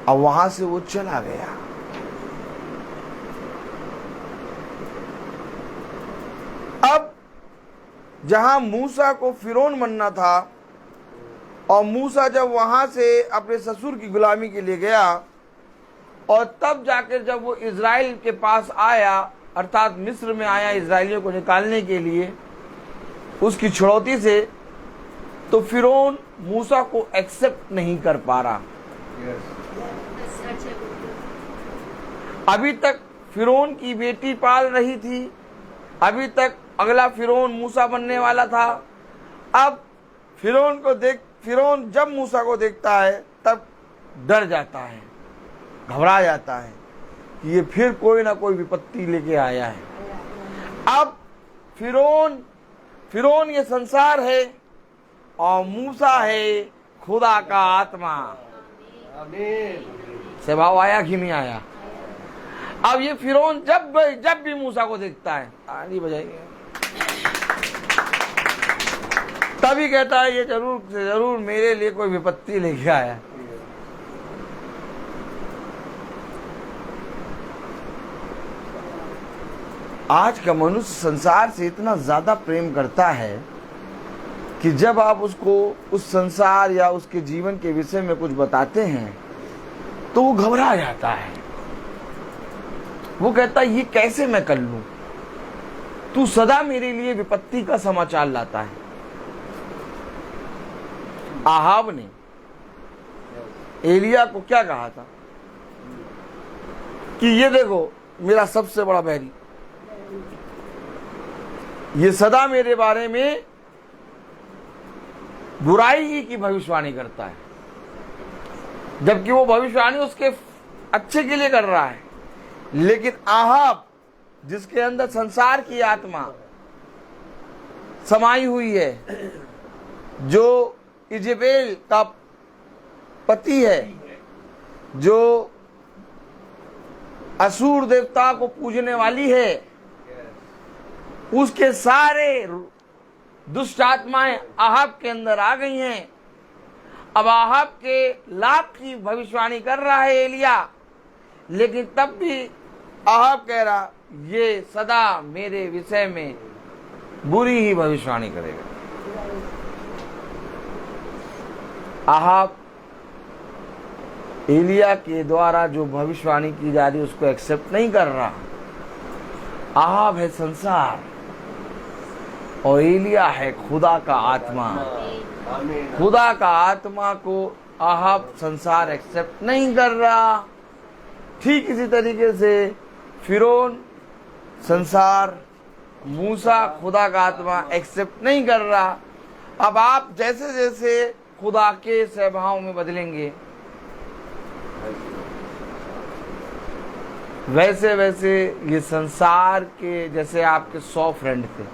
अब वहां से वो चला गया। अब जहां मूसा को फिरौन बनना था, और मूसा जब वहां से अपने ससुर की गुलामी के लिए गया, और तब जाकर जब वो इज़राइल के पास आया, अर्थात मिस्र में आया इज़राइलियों को निकालने के लिए उसकी छुड़ौती से, तो फिरौन मूसा को एक्सेप्ट नहीं कर पा रहा। अभी तक फिरौन की बेटी पाल रही थी, अभी तक अगला फिरौन मूसा बनने वाला था। अब फिरौन जब मूसा को देखता है तब डर जाता है, घबरा जाता है कि ये फिर कोई ना कोई विपत्ति लेके आया है। अब फिरौन ये संसार है और मूसा है खुदा का आत्मा। से भाव आया कि नहीं आया? अब ये फिरौन जब भी मूसा को देखता है, ताली बजाइए, तभी कहता है ये जरूर से जरूर मेरे लिए कोई विपत्ति लेके आया। आज का मनुष्य संसार से इतना ज्यादा प्रेम करता है कि जब आप उसको उस संसार या उसके जीवन के विषय में कुछ बताते हैं तो वो घबरा जाता है। वो कहता है ये कैसे मैं कर लूं, तू सदा मेरे लिए विपत्ति का समाचार लाता है। आहाब ने एलिया को क्या कहा था कि ये देखो मेरा सबसे बड़ा बैरी, ये सदा मेरे बारे में बुराई ही की भविष्यवाणी करता है, जबकि वो भविष्यवाणी उसके अच्छे के लिए कर रहा है। लेकिन आहाब जिसके अंदर संसार की आत्मा समाई हुई है, जो इजेबेल का पति है, जो असुर देवता को पूजने वाली है, उसके सारे दुष्ट आत्माएं आहाब के अंदर आ गई हैं। अब आहाब के लाभ की भविष्यवाणी कर रहा है एलिया, लेकिन तब भी आहाब कह रहा ये सदा मेरे विषय में बुरी ही भविष्यवाणी करेगा। आहाब एलिया के द्वारा जो भविष्यवाणी की जा रही उसको एक्सेप्ट नहीं कर रहा। आहाब है संसार और एलिया है खुदा का आत्मा। खुदा का आत्मा को आहाब संसार एक्सेप्ट नहीं कर रहा। ठीक इसी तरीके से फिरौन संसार, मूसा खुदा का आत्मा एक्सेप्ट नहीं कर रहा। अब आप जैसे जैसे खुदा के स्वभाव में बदलेंगे वैसे वैसे ये संसार के, जैसे आपके 100 फ्रेंड थे,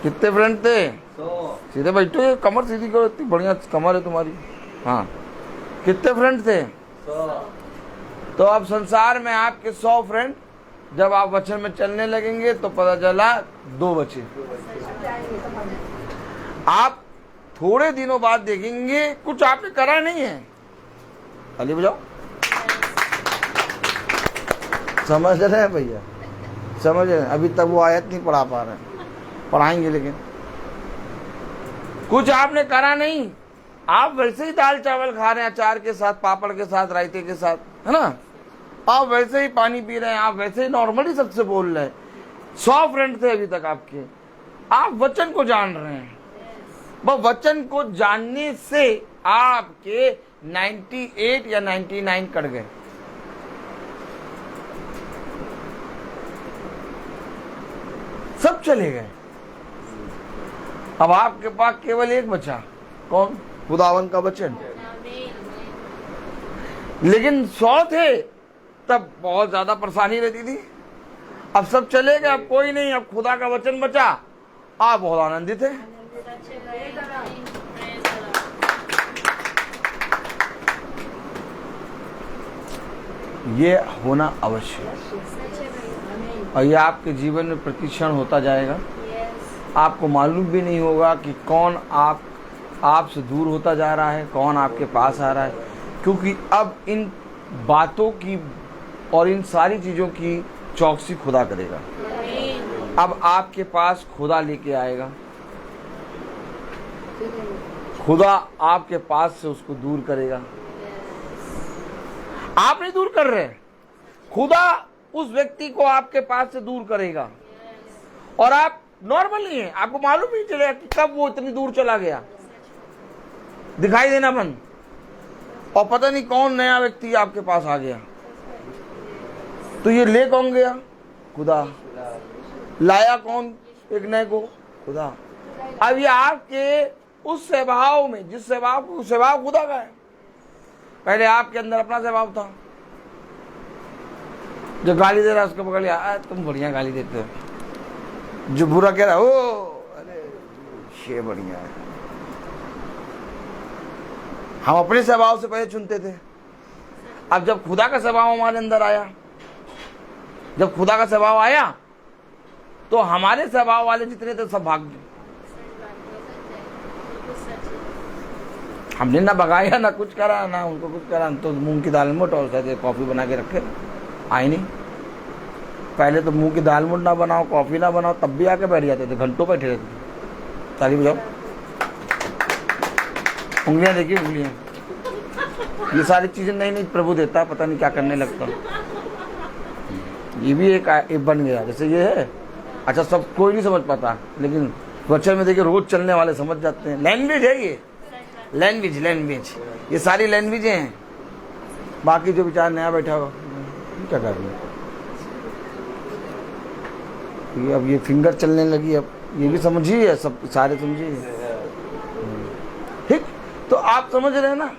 कितने फ्रेंड थे? 100। सीधे बैठो, कमर सीधी करो, इतनी बढ़िया कमर है तुम्हारी। हाँ, कितने फ्रेंड थे? 100। तो अब संसार में आपके 100 फ्रेंड, जब आप वचन में चलने लगेंगे तो पता चला 2 बचे। आप थोड़े दिनों बाद देखेंगे कुछ आपने करा नहीं है। ताली बजाओ। समझ रहे हैं भैया? समझ रहे हैं? अभी तक वो आयत नहीं पढ़ा पा रहे हैं, पढ़ाएंगे, लेकिन कुछ आपने करा नहीं। आप वैसे ही दाल चावल खा रहे हैं, अचार के साथ, पापड़ के साथ, रायते के साथ, है ना? आप वैसे ही पानी पी रहे हैं, आप वैसे ही नॉर्मली सबसे बोल रहे हैं। 100 फ्रेंड थे अभी तक आपके। आप वचन को जान रहे हैं, बस वचन को जानने से आपके 98 या 99 कट गए। सब चले गए। अब आपके पास केवल एक बचा, कौन? खुदावन का वचन। लेकिन 100 थे तब बहुत ज्यादा परेशानी रहती थी। अब सब चले गए, अब कोई नहीं, अब खुदा का वचन बचा। आप बहुत आनंदित है। ये होना आवश्यक है और ये आपके जीवन में प्रतिक्षण होता जाएगा। आपको मालूम भी नहीं होगा कि कौन आपसे दूर होता जा रहा है, कौन आपके पास आ रहा है, क्योंकि अब इन बातों की और इन सारी चीज़ों की चौकसी खुदा करेगा। अब आपके पास खुदा लेके आएगा, खुदा आपके पास से उसको दूर करेगा। आप नहीं दूर कर रहे, खुदा उस व्यक्ति को आपके पास से दूर करेगा। और आप नॉर्मल नहीं है, आपको मालूम नहीं चलेगा कि कब वो इतनी दूर चला गया, दिखाई देना बंद, और पता नहीं कौन नया व्यक्ति आपके पास आ गया। तो ये ले कौन गया? खुदा। लाया कौन एक नए को? खुदा। अब ये आपके उस स्वभाव में, जिस स्वभाव खुदा का है, पहले आपके अंदर अपना स्वभाव था। जो गाली दे रहा है उसको पकड़ लिया, तुम बढ़िया गाली देते हो। जो बुरा कह रहा है, ओ अरे ये बढ़िया है। हम अपने स्वभाव से पहले चुनते थे। अब जब खुदा का स्वभाव हमारे अंदर आया, जब खुदा का स्वभाव आया, तो हमारे स्वभाव वाले जितने थे सब भाग गए। हमने ना भगाया, ना कुछ करा, ना उनको कुछ करा। तो मूंग की दाल मुठ और कॉफी बना के रखे, आई नहीं। पहले तो मूंग की दाल मुठ ना बनाओ, कॉफी ना बनाओ, तब भी आके बैठ जाते थे, घंटों बैठे रहते थे। ताली बजाओ, उंगलियां देखिए, उंगलियां। ये सारी चीजें नहीं प्रभु देता, पता नहीं क्या करने लगता। ये भी एक बन गया, जैसे ये है। अच्छा, सब कोई नहीं समझ पाता, लेकिन वचन में देखिए रोज चलने वाले समझ जाते हैं। लैंग्वेज है ये, लैंग्वेज, ये सारी लैंग्वेजें हैं। बाकी जो बेचारा नया बैठा हो, क्या कर रहे हैं? ये अब ये फिंगर चलने लगी, अब ये भी समझिए, सब सारे समझिए। ठीक, तो आप समझ रहे हैं ना?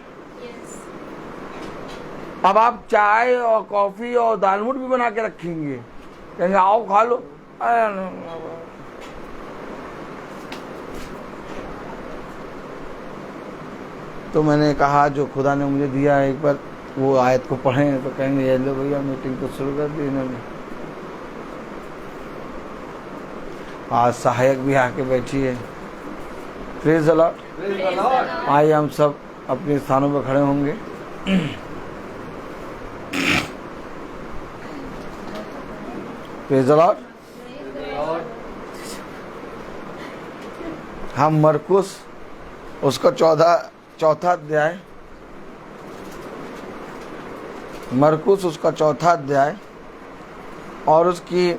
अब आप चाय और कॉफी और दालमूट भी बना के रखेंगे, कहेंगे आओ खा लो। तो मैंने कहा जो खुदा ने मुझे दिया है, एक बार वो आयत को पढ़ें, तो कहेंगे ये लो भैया मीटिंग तो शुरू कर दी इन्होंने। आज सहायक भी आके बैठी है। Praise the Lord. आइए हम सब अपने स्थानों पर खड़े होंगे। Praise the Lord. हम मरकुस उसका चौथा अध्याय, मरकुस उसका चौथा अध्याय और उसकी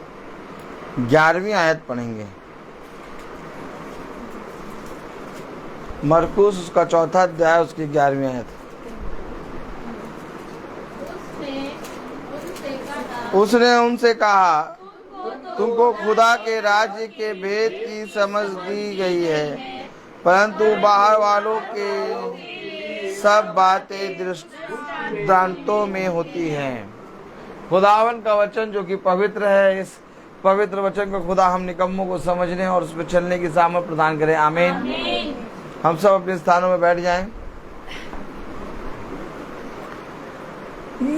11वीं आयत पढ़ेंगे। मरकुस उसका चौथा अध्याय, उसकी 11वीं आयत। उसने उनसे कहा, तुमको खुदा के राज्य के भेद की समझ दी गई है, परंतु बाहर वालों के सब बातें दृष्टांतों में होती हैं। खुदावन का वचन जो कि पवित्र है, इस पवित्र वचन को खुदा हम निकम्मों को समझने और उस पर चलने की सामर्थ प्रदान करें। आमीन। हम सब अपने स्थानों में बैठ जाएं।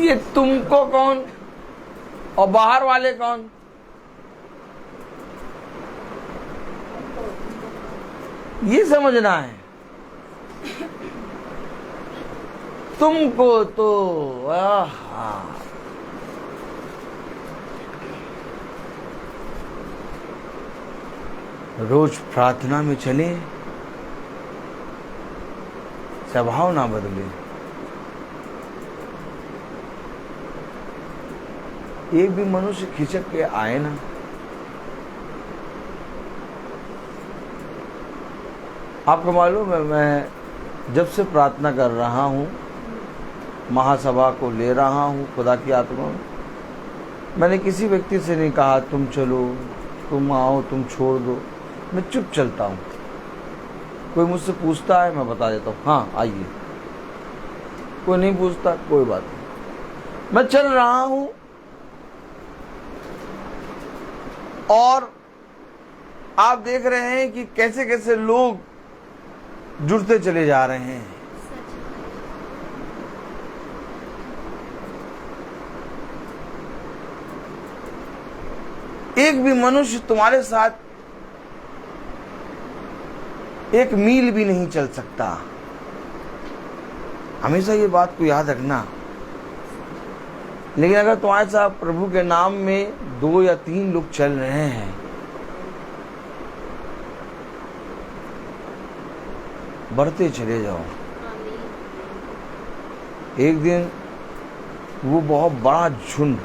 ये तुमको कौन और बाहर वाले कौन? ये समझना है। तुमको तो रोज प्रार्थना में चले, स्वभाव ना बदले। एक भी मनुष्य खिसक के आए ना, आपको मालूम है, मैं जब से प्रार्थना कर रहा हूँ, महासभा को ले रहा हूँ खुदा की आत्मा में, मैंने किसी व्यक्ति से नहीं कहा तुम चलो, तुम आओ, तुम छोड़ दो। मैं चुप चलता हूँ। कोई मुझसे पूछता है मैं बता देता हूँ, हाँ आइए। कोई नहीं पूछता, कोई बात नहीं, मैं चल रहा हूँ। और आप देख रहे हैं कि कैसे कैसे लोग जुड़ते चले जा रहे हैं। एक भी मनुष्य तुम्हारे साथ एक मील भी नहीं चल सकता। हमेशा ये बात को याद रखना। लेकिन अगर तुम्हारे साथ प्रभु के नाम में 2 या 3 लोग चल रहे हैं, बढ़ते चले जाओ। एक दिन वो बहुत बड़ा झुंड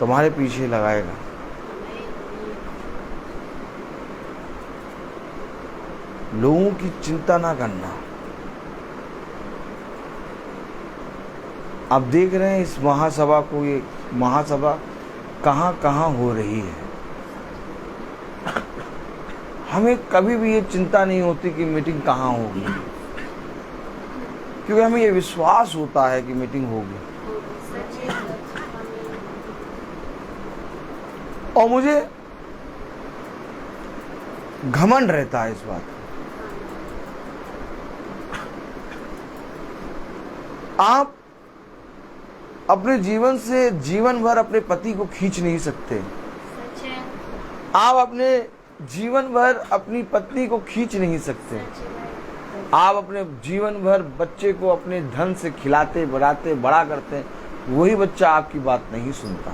तुम्हारे पीछे लगाएगा। लोगों की चिंता ना करना। आप देख रहे हैं इस महासभा को, ये महासभा कहाँ कहाँ हो रही है। हमें कभी भी ये चिंता नहीं होती कि मीटिंग कहाँ होगी, क्योंकि हमें ये विश्वास होता है कि मीटिंग होगी। और मुझे घमंड रहता है इस बात का। आप अपने जीवन से जीवन भर अपने पति को खींच नहीं सकते। आप अपने जीवन भर अपनी पत्नी को खींच नहीं सकते। आप अपने जीवन भर बच्चे को अपने धन से खिलाते बढ़ाते बड़ा करते हैं, वही बच्चा आपकी बात नहीं सुनता।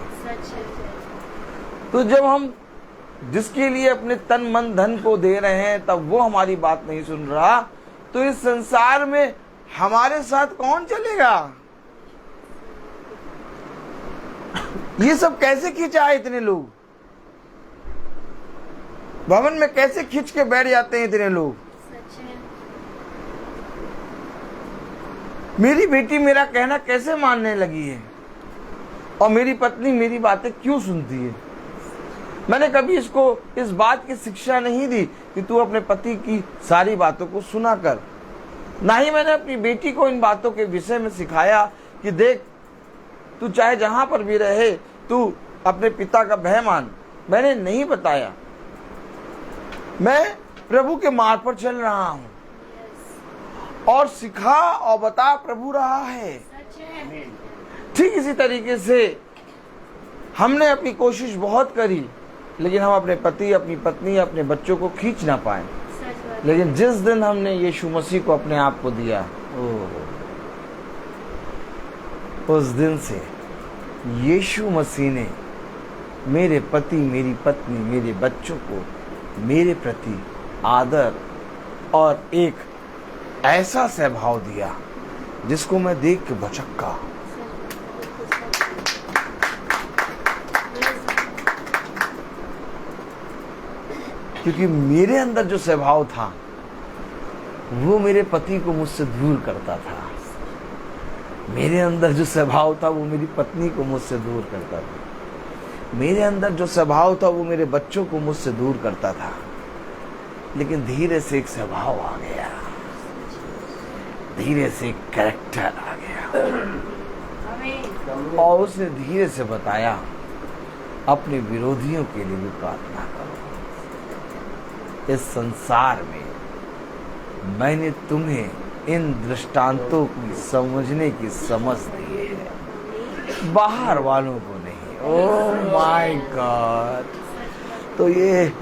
तो जब हम जिसके लिए अपने तन मन धन को दे रहे हैं तब वो हमारी बात नहीं सुन रहा, तो इस संसार में हमारे साथ कौन चलेगा? ये सब कैसे खींचा है? इतने लोग भवन में कैसे खींच के बैठ जाते हैं इतने लोग? मेरी बेटी मेरा कहना कैसे मानने लगी है और मेरी पत्नी मेरी बातें क्यों सुनती है? मैंने कभी इसको इस बात की शिक्षा नहीं दी कि तू अपने पति की सारी बातों को सुना कर। ना ही मैंने अपनी बेटी को इन बातों के विषय में सिखाया कि देख, तू चाहे जहां पर भी रहे तू अपने पिता का भय मान। मैंने नहीं बताया। मैं प्रभु के मार्ग पर चल रहा हूं और सिखा और बता प्रभु रहा है। ठीक इसी तरीके से हमने अपनी कोशिश बहुत करी, लेकिन हम अपने पति, अपनी पत्नी, अपने बच्चों को खींच ना पाए। लेकिन जिस दिन हमने यीशु मसीह को अपने आप को दिया, उस दिन से यीशु मसीह ने मेरे पति, मेरी पत्नी, मेरे बच्चों को मेरे प्रति आदर और एक ऐसा स्वभाव दिया जिसको मैं देख के भौचक्का। क्योंकि मेरे अंदर जो स्वभाव था वो मेरे पति को मुझसे दूर करता था। मेरे अंदर जो स्वभाव था वो मेरी पत्नी को मुझसे दूर करता था। मेरे अंदर जो स्वभाव था वो मेरे बच्चों को मुझसे दूर करता था। लेकिन धीरे से एक स्वभाव आ गया, धीरे से एक कैरेक्टर आ गया और उसने धीरे से बताया, अपने विरोधियों के लिए भी प्रार्थना करो। इस संसार में मैंने तुम्हें इन दृष्टांतों की समझने की समझ दी है, बाहर वालों को नहीं। Oh my God! तो ये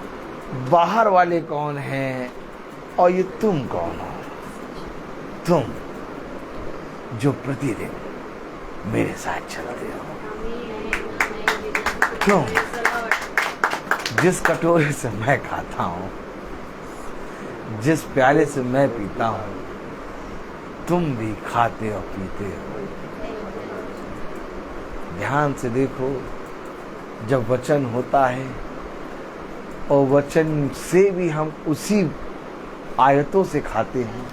बाहर वाले कौन हैं और ये तुम कौन हो? तुम जो प्रतिदिन मेरे साथ चलते हो, तुम जिस कटोरे से मैं खाता हूं, जिस प्याले से मैं पीता हूं, तुम भी खाते और पीते हो। ध्यान से देखो, जब वचन होता है और वचन से भी हम उसी आयतों से खाते हैं,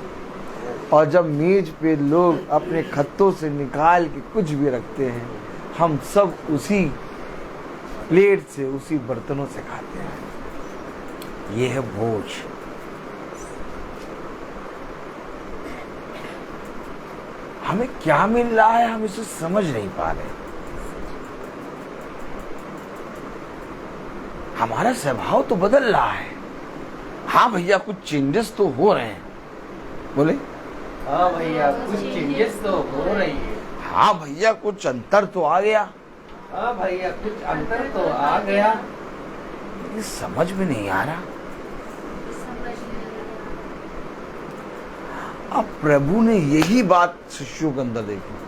और जब मेज पे लोग अपने खत्तों से निकाल के कुछ भी रखते हैं, हम सब उसी प्लेट से, उसी बर्तनों से खाते हैं। ये है भोज। हमें क्या मिल रहा है हम इसे समझ नहीं पा रहे। हमारा स्वभाव तो बदल रहा है। हाँ भैया, कुछ चेंजेस तो हो रहे हैं। बोले हाँ भैया, कुछ चेंजेस तो हो रही है। हाँ भैया, कुछ अंतर तो आ गया। हाँ भैया, कुछ अंतर तो आ गया। ये समझ में नहीं आ रहा। अब प्रभु ने यही बात शिष्यों के अंदर देखी।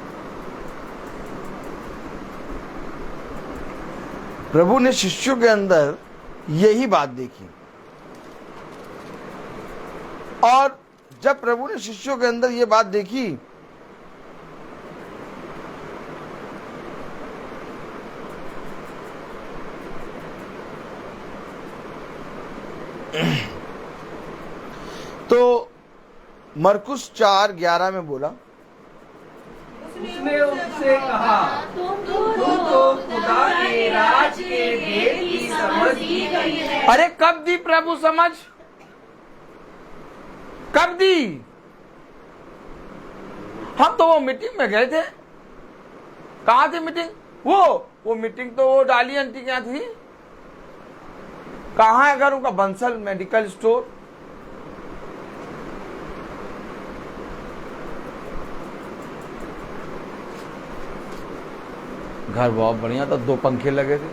प्रभु ने शिष्यों के अंदर यही बात देखी, और जब प्रभु ने शिष्यों के अंदर ये बात देखी तो मरकुस 4:11 में बोला, उसने उनसे कहा, तुम तो खुदा के राज के भेद की समझ दी गई है। अरे कब दी प्रभु समझ? कब दी? हम तो वो मीटिंग में गए थे। कहाँ थी मीटिंग? वो मीटिंग तो वो डाली आंटी के यहाँ थी। कहाँ है घर उनका? Bansal medical store. घर बहुत बढ़िया था, 2 पंखे लगे थे,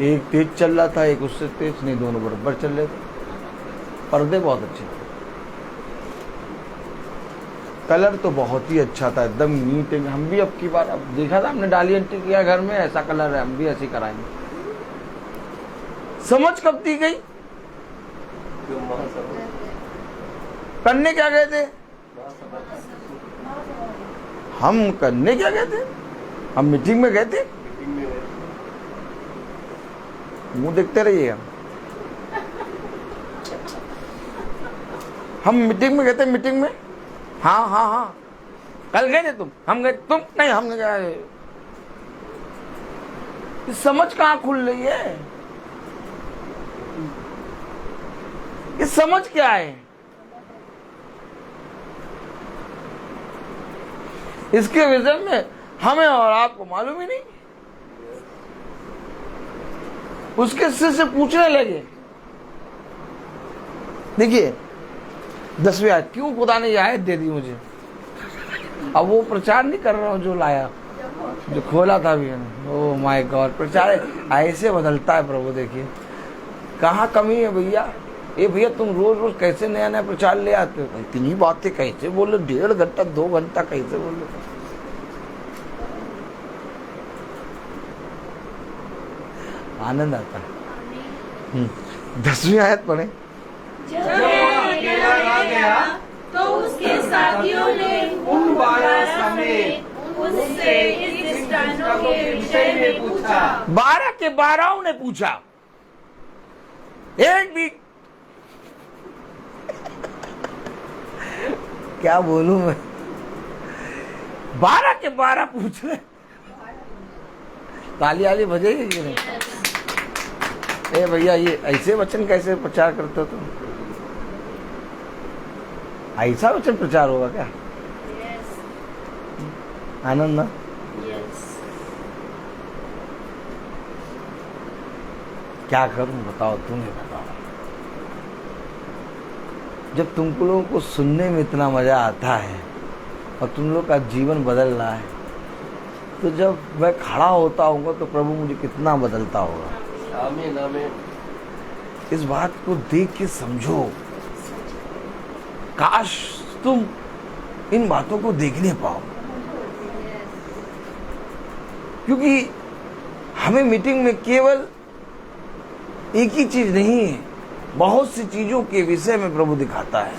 एक तेज चल रहा था, एक उससे तेज नहीं, दोनों बराबर चल रहे थे। पर्दे बहुत अच्छे थे, कलर तो बहुत ही अच्छा था, एकदम नीट। हम भी अब की बार अब देखा था हमने डाली आंटी किया घर में, ऐसा कलर है, हम भी ऐसे कराएंगे। समझ कब दी गई? करने क्या गए थे हम? करने क्या गए थे हम? मीटिंग में गए थे। मुंह देखते रहिए। हम मीटिंग में गए थे। मीटिंग में हाँ कल गए थे तुम? हम गए? तुम नहीं, हम गए। समझ कहाँ खुल रही है? ये समझ क्या है? इसके विषय में हमें और आपको मालूम ही नहीं। उसके सिर से पूछने लगे। देखिए 10वीं आयत, क्यों खुदा ने ये आयत दे दी मुझे? अब वो प्रचार नहीं कर रहा हूं जो लाया, जो खोला था भी। ओ माय गॉड, प्रचार ऐसे बदलता है प्रभु। देखिए कहाँ कमी है भैया। ए भैया तुम रोज रोज कैसे नया नया प्रचार ले आते हो? इतनी बातें कैसे बोले? 1.5 घंटा 2 घंटा कैसे बोले? आनंद आता है। 10वीं आयत पढ़े। जब अकेला रह गया तो उसके साथियों ने उन 12 समेत उससे इस दृष्टांतों के विषय में पूछा। 12 के 12 ने पूछा। एक भी क्या बोलूं मैं? 12 के 12 पूछ रहे। ताली आली बजेगी कि नहीं? ए भैया ये ऐसे वचन कैसे प्रचार करते हो तुम? ऐसा वचन प्रचार होगा क्या? आनंद ना? क्या करूं बताओ, तुम्हें बताओ। जब तुम लोगों को सुनने में इतना मजा आता है और तुम लोग का जीवन बदल रहा है, तो जब मैं खड़ा होता हूँ तो प्रभु मुझे कितना बदलता होगा। आमीन आमीन। इस बात को देख के समझो। काश तुम इन बातों को देखने पाओ, क्योंकि हमें मीटिंग में केवल एक ही चीज नहीं है, बहुत सी चीजों के विषय में प्रभु दिखाता है।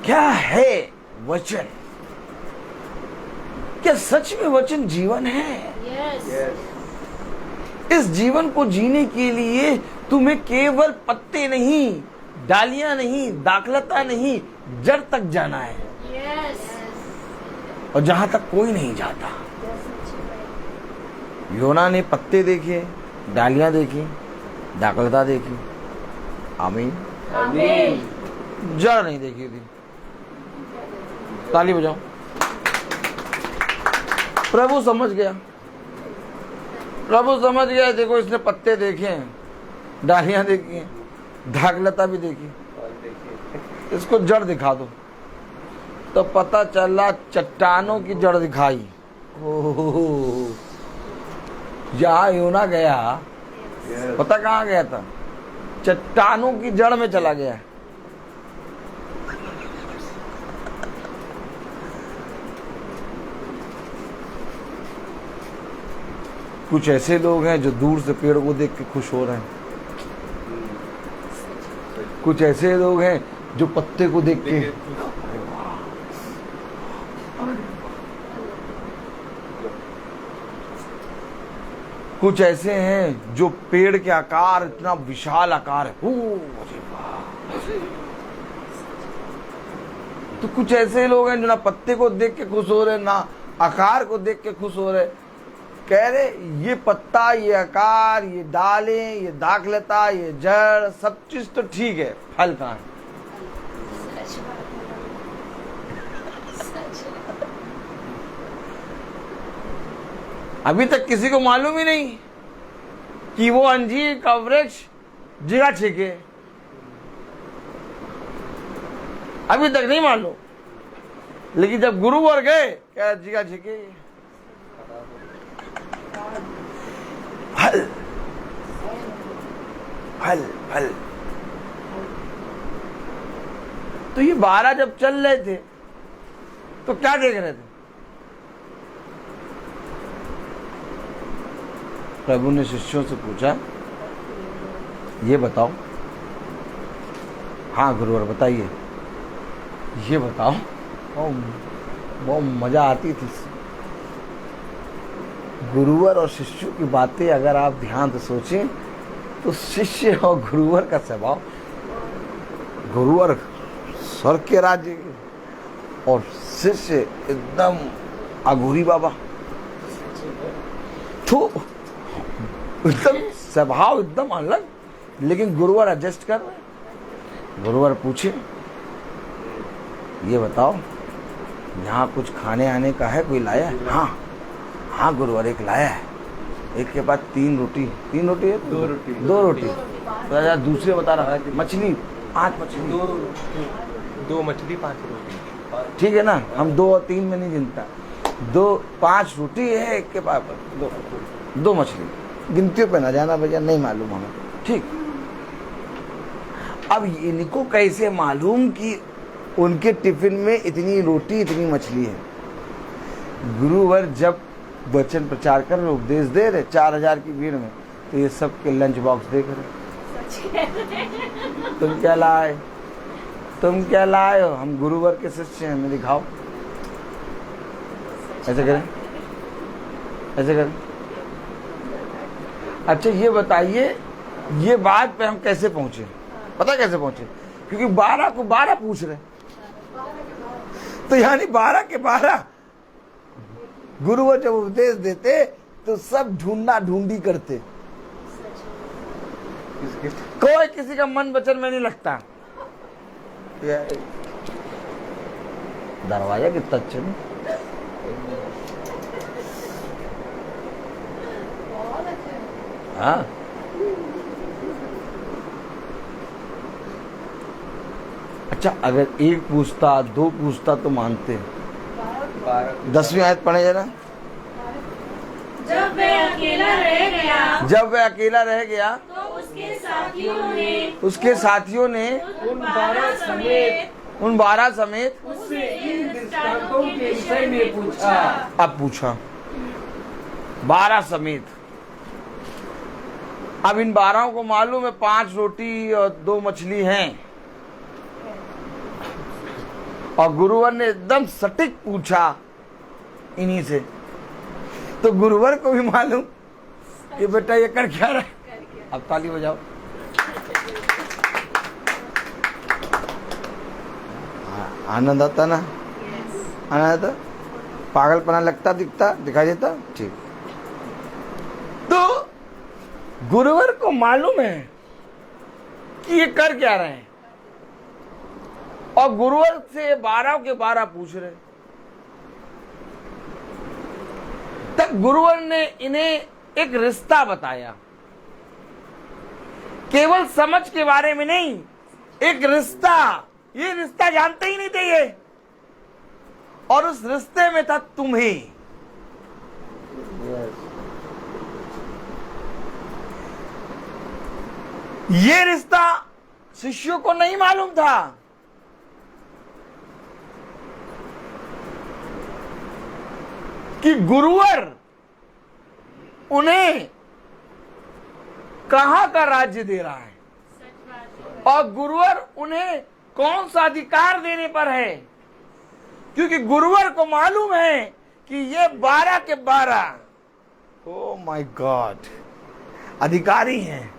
क्या है वचन? क्या सच में वचन जीवन है? इस जीवन को जीने के लिए तुम्हें केवल पत्ते नहीं, डालियां नहीं, दाखलता नहीं, जड़ तक जाना है। और जहां तक कोई नहीं जाता। योना ने पत्ते देखे, डालियां देखी, दाखलता देखी, आमीन आमीन। जड़ नहीं देखी थी। ताली बजाओ। प्रभु समझ गया। प्रभु समझ गया। देखो इसने पत्ते देखे हैं, डालियां देखी हैं, दाखलता भी देखी, इसको जड़ दिखा दो। तो पता चला चट्टानों की जड़ दिखाई। ओह, जहां योना गया पता कहाँ गया था? चट्टानों की जड़ में चला गया। कुछ ऐसे लोग हैं जो दूर से पेड़ को देख के खुश हो रहे हैं। कुछ ऐसे लोग हैं जो पत्ते को देख के, कुछ ऐसे हैं जो पेड़ के आकार, इतना विशाल आकार है, तो कुछ ऐसे लोग हैं जो ना पत्ते को देख के खुश हो रहे, ना आकार को देख के खुश हो रहे। कह रहे ये पत्ता, ये आकार, ये डालें, ये दाखलता, ये जड़, सब चीज तो ठीक है, फल कहाँ है? सच बात है। सच है। अभी तक किसी को मालूम ही नहीं कि वो अंजीर का वृक्ष जिगा छिके, अभी तक नहीं मालूम। लेकिन जब गुरुवार गए, क्या जिगा छिके फल फल फल। तो ये 12 जब चल रहे थे तो क्या देख रहे थे? प्रभु ने शिष्यों से पूछा, ये बताओ। हाँ गुरुवर बताइए, ये बताओ। बहुत मजा आती थी। गुरुवर और शिष्यों की बातें अगर आप ध्यान से सोचें तो शिष्य और गुरुवर का स्वभाव, गुरुवर स्वर्ग के राज्य के और शिष्य एकदम अघोरी बाबा, तो एकदम स्वभाव एकदम अलग। लेकिन गुरुवर एडजस्ट कर रहे। गुरुवर पूछे, ये बताओ यहाँ कुछ खाने आने का है, कोई लाया है? हाँ हाँ गुरुवर एक लाया है। एक के बाद 3 रोटी, 3 रोटी है, 2 रोटी। तो दूसरे बता रहा है मछली, 5 मछली, 2 मछली 5 रोटी। ठीक है ना, हम 2 और 3 में नहीं गिनता। 5 रोटी है, एक के बाद 2 मछली। गिनतियों पे ना जाना भैया, नहीं मालूम हमें। ठीक, अब इनको कैसे मालूम कि उनके टिफिन में इतनी रोटी इतनी मछली है? गुरुवर जब वचन प्रचार कर रहे, उपदेश दे रहे 4000 की भीड़ में, तो ये सब के लंच बॉक्स देख रहे। तुम क्या लाए, तुम क्या लाए हो? हम गुरुवर के शिष्य हैं, हमें दिखाओ। ऐसे करें, ऐसे करें। अच्छा ये बताइए, ये बात पे हम कैसे पहुंचे? पता कैसे पहुंचे? क्योंकि 12 को 12 पूछ रहे, तो यानी 12 के 12 गुरुवर जब उपदेश देते तो सब ढूंढना ढूंढी करते। कोई किसी का मन वचन में नहीं लगता। दरवाजा कितना अच्छा नहीं? हाँ, अच्छा अगर 1 पूछता 2 पूछता तो मानते। 10वीं आयत पढ़े जरा। जब वह अकेला रह गया, जब वह अकेला रह गया तो उसके साथियों ने उन 12 समेत उससे इन दृष्टांतों के विषय में पूछा। अब पूछा 12 समेत। अब इन 12 को मालूम है 5 रोटी और 2 मछली हैं, और गुरुवर ने एकदम सटीक पूछा इन्हीं से। तो गुरुवर को भी मालूम कि बेटा ये कर क्या रहा है। अब ताली बजाओ। आनंद आता ना? आनंद आता? पागलपना लगता, दिखता, दिखाई देता? ठीक। तो गुरुवर को मालूम है कि ये कर क्या रहे हैं, और गुरुवर से 12 के 12 पूछ रहे। तब गुरुवर ने इन्हें एक रिश्ता बताया, केवल समझ के बारे में नहीं, एक रिश्ता। ये रिश्ता जानते ही नहीं थे ये, और उस रिश्ते में था तुम्हें। ये रिश्ता शिष्यों को नहीं मालूम था। कि गुरुवर उन्हें कहां का राज्य दे रहा है, और गुरुवर उन्हें कौन सा अधिकार देने पर है। क्योंकि गुरुवर को मालूम है कि ये 12 के 12, ओ माय गॉड, अधिकारी हैं।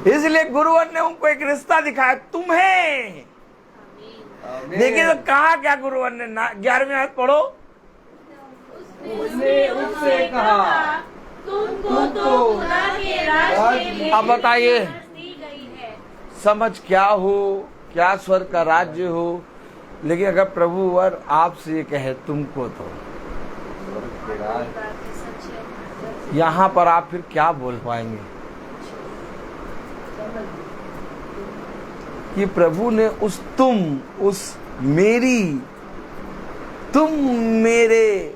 इसलिए गुरुवर ने उनको एक रिश्ता दिखाया, तुम्हें देखिए तो कहा क्या गुरुवर ने 11वीं आयत पढ़ो। उसने उससे कहा तुमको तो खुदा के राज्य में अब बताइए दी गई है। समझ क्या हो, क्या स्वर्ग का राज्य हो, लेकिन अगर प्रभु वर आपसे ये कहे तुमको तो यहाँ पर आप फिर क्या बोल पाएंगे कि प्रभु ने तुम मेरे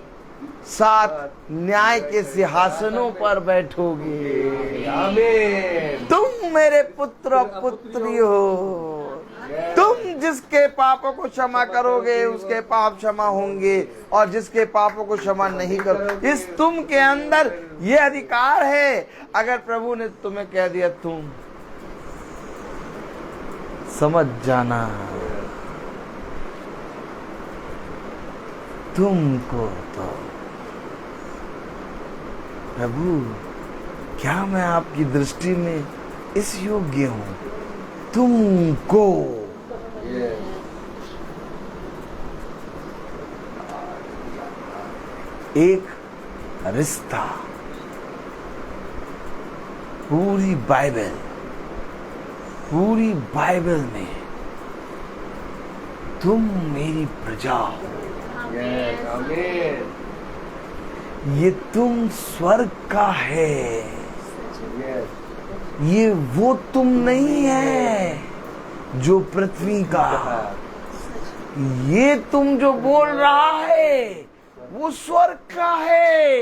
साथ न्याय के सिंहासनों पर बैठोगे, आमीन। तुम मेरे पुत्र और पुत्री हो, तुम जिसके पापों को क्षमा करोगे उसके पाप क्षमा होंगे, और जिसके पापों को क्षमा नहीं करो, इस तुम के अंदर ये अधिकार है। अगर प्रभु ने तुम्हें कह दिया तुम, समझ जाना तुमको तो प्रभु, क्या मैं आपकी दृष्टि में इस योग्य हूं तुमको एक रिश्ता। पूरी बाइबल में तुम मेरी प्रजा हो, आमीन। ये तुम स्वर्ग का है, ये वो तुम नहीं है जो पृथ्वी का, ये तुम जो बोल रहा है वो स्वर्ग का है।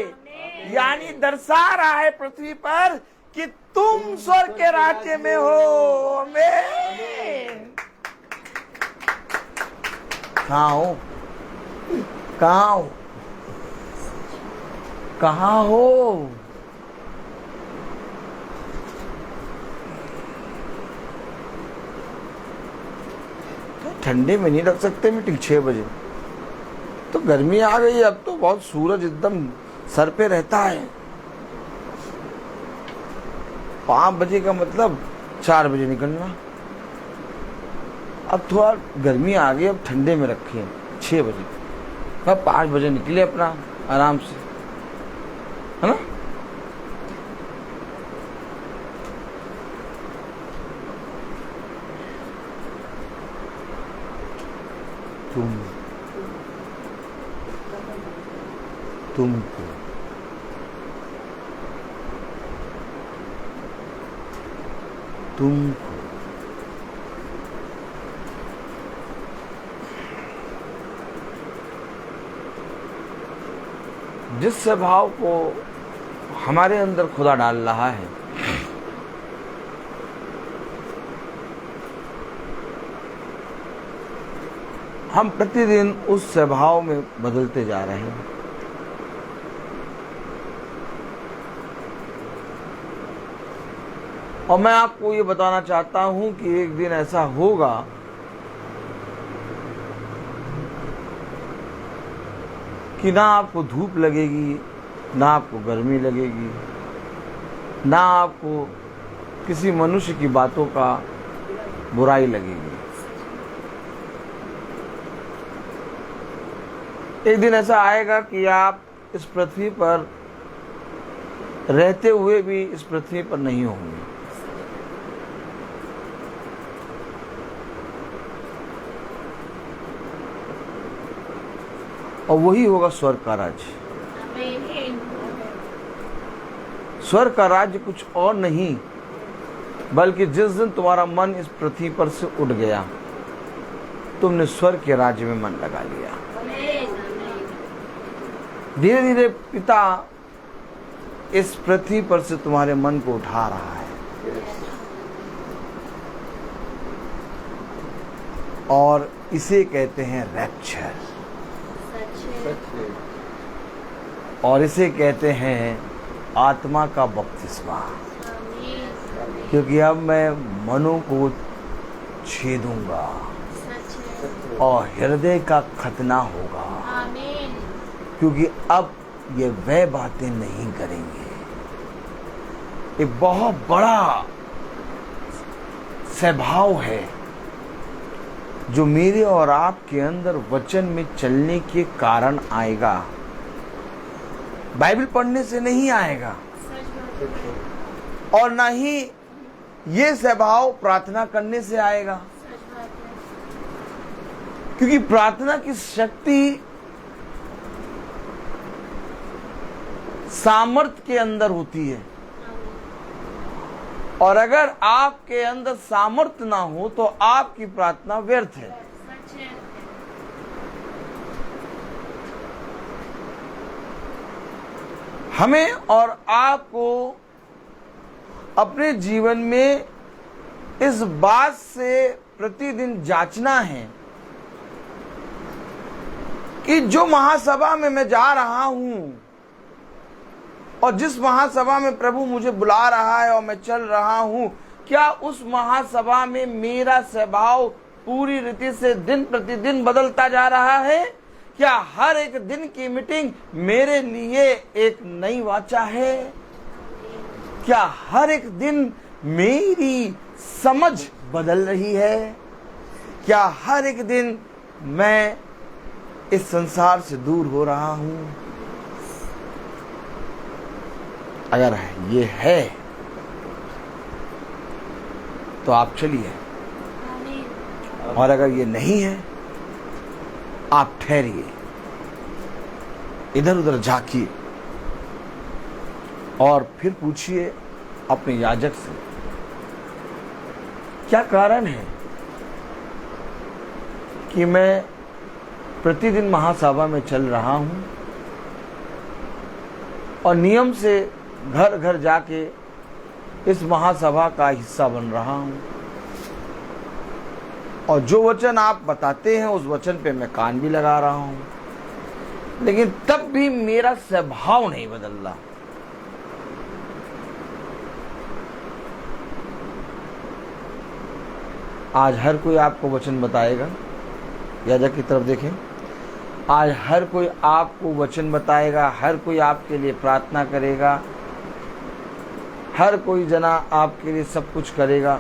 यानी दर्शा रहा है पृथ्वी पर कि तुम स्वर्ग के राज्य में हो। आमीन। कहाँ हो, कहाँ हो, कहाँ हो? तो ठंडे में नहीं रख सकते मीटिंग 6 बजे, तो गर्मी आ गई, अब तो बहुत सूरज एकदम सर पे रहता है। 5 बजे का मतलब 4 बजे निकलना। अब थोड़ा गर्मी आ गई, अब ठंडे में रखिए 6 बजे, अब 5 बजे निकले अपना आराम से, है ना। तुमको जिस स्वभाव को हमारे अंदर खुदा डाल रहा है, हम प्रतिदिन उस स्वभाव में बदलते जा रहे हैं। और मैं आपको ये बताना चाहता हूं कि एक दिन ऐसा होगा कि ना आपको धूप लगेगी, ना आपको गर्मी लगेगी, ना आपको किसी मनुष्य की बातों का बुराई लगेगी। एक दिन ऐसा आएगा कि आप इस पृथ्वी पर रहते हुए भी इस पृथ्वी पर नहीं होंगे। और वही होगा स्वर्ग का राज्य। स्वर्ग का राज्य कुछ और नहीं, बल्कि जिस दिन तुम्हारा मन इस पृथ्वी पर से उठ गया, तुमने स्वर्ग के राज्य में मन लगा लिया। धीरे धीरे पिता इस पृथ्वी पर से तुम्हारे मन को उठा रहा है, और इसे कहते हैं रैप्चर, और इसे कहते हैं आत्मा का बपतिस्मा। क्योंकि अब मैं मनों को छेदूंगा और हृदय का खतना होगा, क्योंकि अब ये वह बातें नहीं करेंगे। एक बहुत बड़ा स्वभाव है जो मेरे और आपके अंदर वचन में चलने के कारण आएगा। बाइबल पढ़ने से नहीं आएगा, और ना ही ये स्वभाव प्रार्थना करने से आएगा, क्योंकि प्रार्थना की शक्ति सामर्थ्य के अंदर होती है, और अगर आपके अंदर सामर्थ्य ना हो तो आपकी प्रार्थना व्यर्थ है। हमें और आपको अपने जीवन में इस बात से प्रतिदिन जांचना है कि जो महासभा में मैं जा रहा हूं और जिस महासभा में प्रभु मुझे बुला रहा है और मैं चल रहा हूं, क्या उस महासभा में मेरा स्वभाव पूरी रीति से दिन प्रतिदिन बदलता जा रहा है? क्या हर एक दिन की मीटिंग मेरे लिए एक नई वाचा है? क्या हर एक दिन मेरी समझ बदल रही है? क्या हर एक दिन मैं इस संसार से दूर हो रहा हूं? अगर ये है तो आप चलिए, और अगर ये नहीं है आप ठहरिए, इधर उधर झांकिए और फिर पूछिए अपने याजक से, क्या कारण है कि मैं प्रतिदिन महासभा में चल रहा हूं और नियम से घर घर जाके इस महासभा का हिस्सा बन रहा हूं, और जो वचन आप बताते हैं उस वचन पे मैं कान भी लगा रहा हूं, लेकिन तब भी मेरा स्वभाव नहीं बदल रहा। आज हर कोई आपको वचन बताएगा, याजक की तरफ देखें, आज हर कोई आपको वचन बताएगा, हर कोई आपके लिए प्रार्थना करेगा, हर कोई जना आपके लिए सब कुछ करेगा,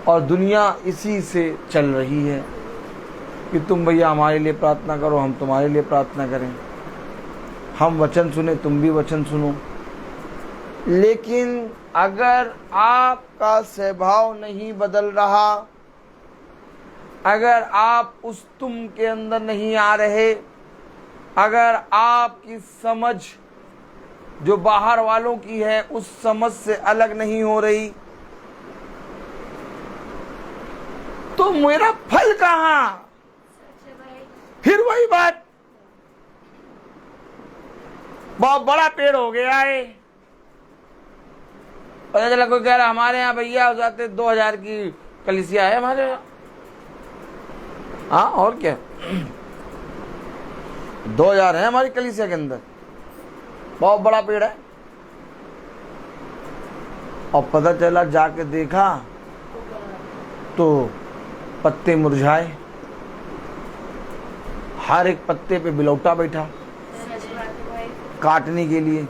और दुनिया इसी से चल रही है कि तुम भैया हमारे लिए प्रार्थना करो, हम तुम्हारे लिए प्रार्थना करें, हम वचन सुने, तुम भी वचन सुनो। लेकिन अगर आपका स्वभाव नहीं बदल रहा, अगर आप उस तुम के अंदर नहीं आ रहे, अगर आपकी समझ जो बाहर वालों की है उस समझ से अलग नहीं हो रही, तो मेरा फल कहां? फिर वही बात, बहुत बड़ा पेड़ हो गया है, पता चला कोई कह रहा हमारे यहाँ भैया हो जाते 2000 की कलीसिया है हमारे यहाँ। हाँ, और क्या, 2000 है हमारी कलीसिया के अंदर, बहुत बड़ा पेड़ है, और पता चला जाके देखा तो पत्ते मुरझाए, हर एक पत्ते पे बिलौटा बैठा काटने के लिए,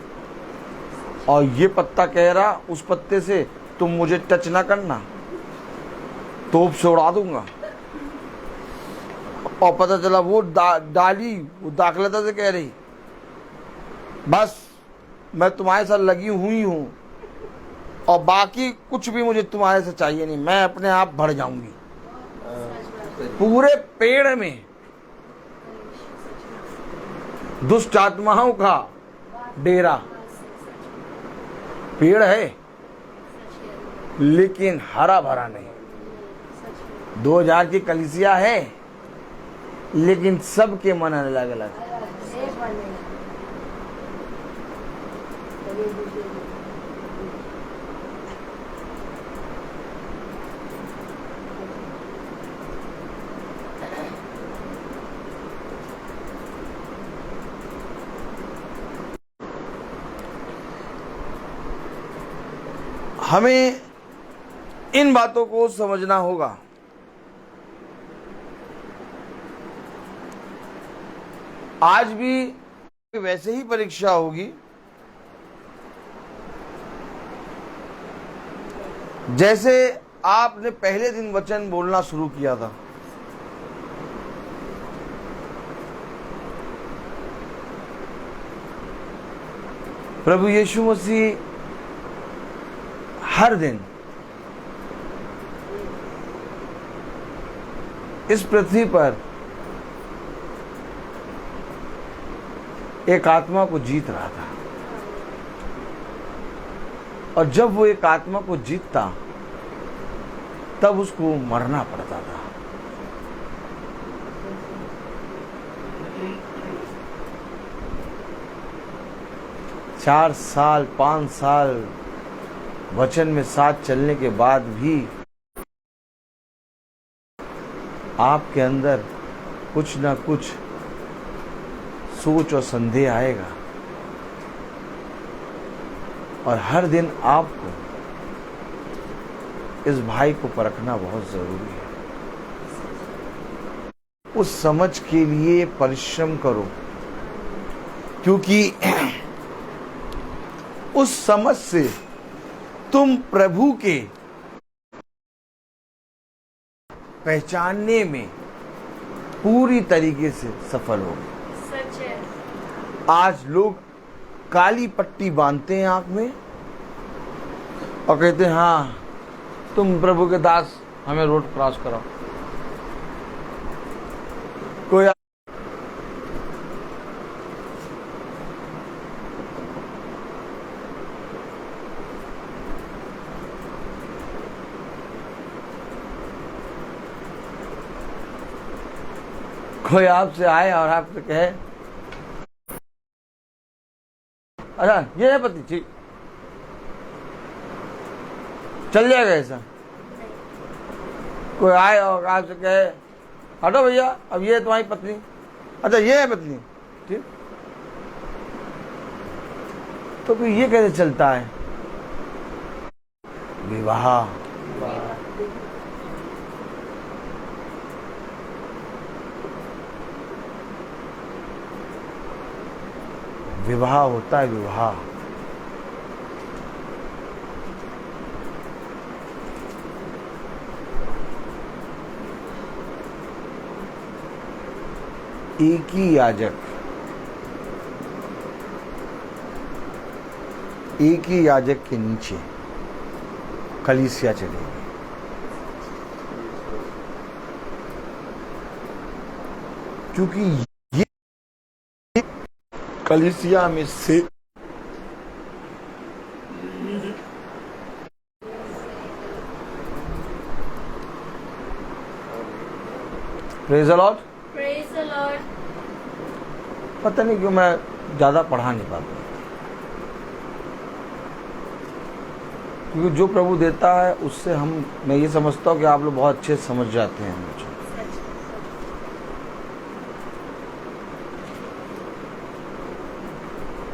और ये पत्ता कह रहा उस पत्ते से तुम मुझे टच ना करना, तोप से उड़ा दूंगा। और पता चला वो डाली वो दाखलता से कह रही बस मैं तुम्हारे साथ लगी हुई हूं और बाकी कुछ भी मुझे तुम्हारे से चाहिए नहीं, मैं अपने आप भर जाऊंगी। पूरे पेड़ में दुष्ट आत्माओं का डेरा, पेड़ है लेकिन हरा भरा नहीं। 2000 की कलीसिया है लेकिन सबके मन अलग अलग। हमें इन बातों को समझना होगा। आज भी वैसे ही परीक्षा होगी जैसे आपने पहले दिन वचन बोलना शुरू किया था, प्रभु यीशु मसीह हर दिन इस पृथ्वी पर एक आत्मा को जीत रहा था, और जब वो एक आत्मा को जीतता तब उसको मरना पड़ता था। चार साल 5 साल वचन में साथ चलने के बाद भी आपके अंदर कुछ ना कुछ सोच और संदेह आएगा, और हर दिन आपको इस भाई को परखना बहुत जरूरी है। उस समझ के लिए परिश्रम करो, क्योंकि उस समझ से तुम प्रभु के पहचानने में पूरी तरीके से सफल होगे। सच है। आज लोग काली पट्टी बांधते हैं आंख में और कहते हैं हाँ तुम प्रभु के दास, हमें रोड क्रॉस कराओ। कोई आपसे आए और आपसे कहे अच्छा ये है पति, ठीक चल जाएगा ऐसा। कोई आए और आपसे कहे हटो भैया अब ये है तुम्हारी पत्नी, अच्छा ये है पत्नी, ठीक, तो फिर ये कैसे चलता है विवाह? विवाह होता है विवाह। एक ही याजक, एक ही याजक के नीचे कलीसिया चलेगी। क्योंकि ये कलीसिया में से praise the Lord. Praise the Lord. पता नहीं क्यों मैं ज्यादा पढ़ा नहीं पाता, क्योंकि जो प्रभु देता है उससे मैं ये समझता हूँ कि आप लोग बहुत अच्छे समझ जाते हैं मुझे।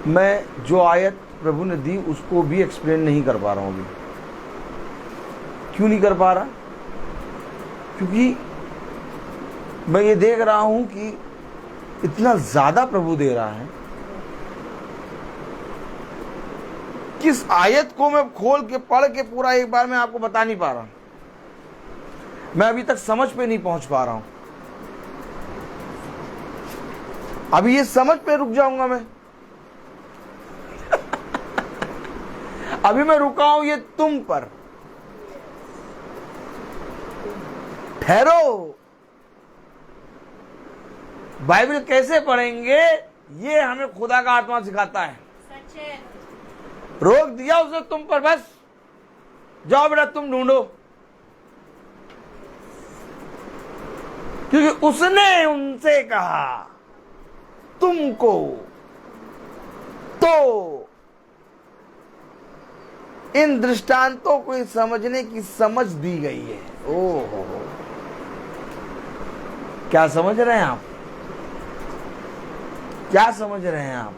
मैं जो आयत प्रभु ने दी उसको भी एक्सप्लेन नहीं कर पा रहा हूँ अभी। क्यों नहीं कर पा रहा? क्योंकि मैं ये देख रहा हूं कि इतना ज्यादा प्रभु दे रहा है, किस आयत को मैं खोल के पढ़ के पूरा एक बार में आपको बता नहीं पा रहा। मैं अभी तक समझ पे नहीं पहुंच पा रहा हूं। अभी ये समझ पे रुक जाऊंगा मैं। अभी मैं रुका हूं ये तुम पर। ठहरो, बाइबल कैसे पढ़ेंगे ये हमें खुदा का आत्मा सिखाता है। सच है। रोक दिया उसने तुम पर, बस जाओ बेटा तुम ढूंढो, क्योंकि उसने उनसे कहा तुमको तो इन दृष्टांतों को समझने की समझ दी गई है। ओहो, क्या समझ रहे हैं आप? क्या समझ रहे हैं आप?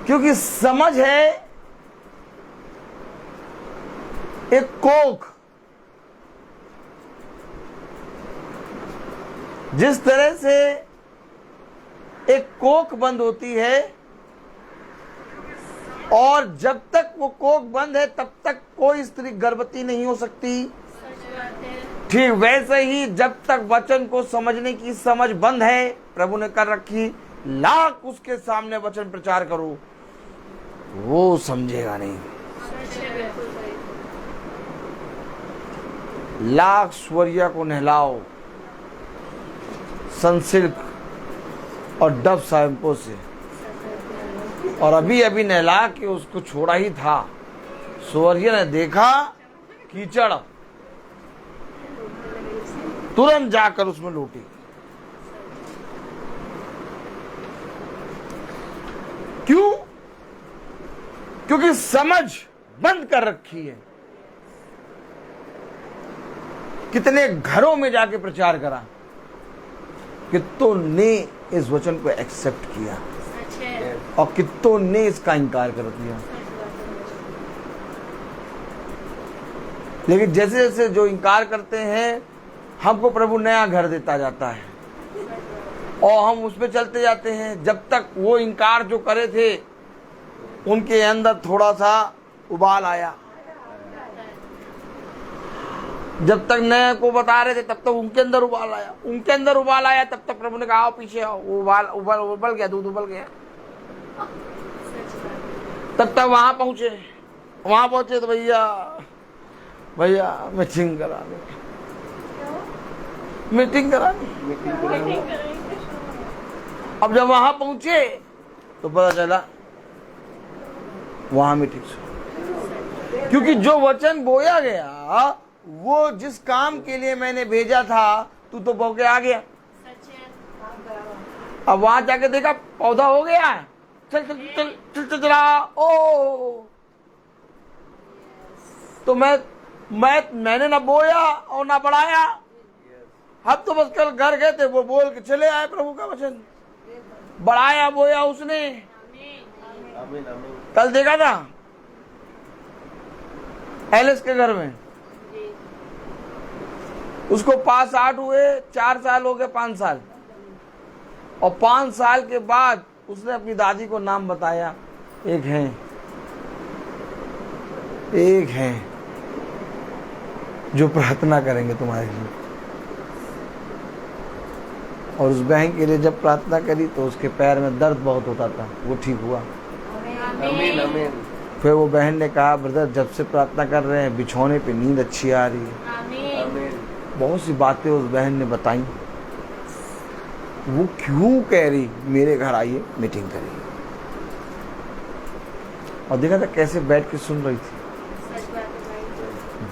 क्योंकि समझ है एक कोख, जिस तरह से एक कोख बंद होती है और जब तक वो कोख बंद है तब तक कोई स्त्री गर्भवती नहीं हो सकती। ठीक वैसे ही जब तक वचन को समझने की समझ बंद है, प्रभु ने कर रखी, लाख उसके सामने वचन प्रचार करो, वो समझेगा नहीं। लाख स्वरिया को नहलाओ सनसिल्क और डब शैम्पू से, और अभी अभी नहला के उसको छोड़ा ही था, स्वरिया ने देखा कीचड़, तुरंत जाकर उसमें लूटी। क्यों? क्योंकि समझ बंद कर रखी है। कितने घरों में जाके प्रचार करा, कितनों ने इस वचन को एक्सेप्ट किया और कितनों ने इसका इनकार कर दिया। लेकिन जैसे जैसे जो इनकार करते हैं, हमको प्रभु नया घर देता जाता है और हम उस पे चलते जाते हैं। जब तक वो इनकार जो करे थे उनके अंदर थोड़ा सा उबाल आया, जब तक नए को बता रहे थे तब तक उनके अंदर उबाल आया, उनके अंदर उबाल आया, तब तक प्रभु ने कहा आओ पीछे आओ, उबल गया, दूध उबल गया। तब तक वहां पहुंचे तो भैया मीटिंग करानी। अब जब वहां पहुंचे तो पता चला वहां मीटिंग, क्योंकि जो वचन बोया गया, वो जिस काम के लिए मैंने भेजा था, तू तो बो के आ गया। अब वहां जाके देखा पौधा हो गया, चल चला। ओ तो मैंने ना बोया और ना बढ़ाया। हम तो बस कल घर गए थे, वो बोल के चले आए प्रभु का वचन, बढ़ाया बोया उसने। कल देखा था एलिस के घर में, उसको 5-8 हुए, 4 साल हो गए, 5 साल, और 5 साल के बाद उसने अपनी दादी को नाम बताया, एक है जो प्रार्थना करेंगे तुम्हारे लिए। और उस बहन के लिए जब प्रार्थना करी तो उसके पैर में दर्द बहुत होता था, वो ठीक हुआ। आमीन आमीन। फिर वो बहन ने कहा ब्रदर जब से प्रार्थना कर रहे हैं बिछौने पे नींद अच्छी आ रही है। आमीन। बहुत सी बातें उस बहन ने बताई। वो क्यों कह रही मेरे घर आइए मीटिंग करिए, और देखा था कैसे बैठ के सुन रही थी,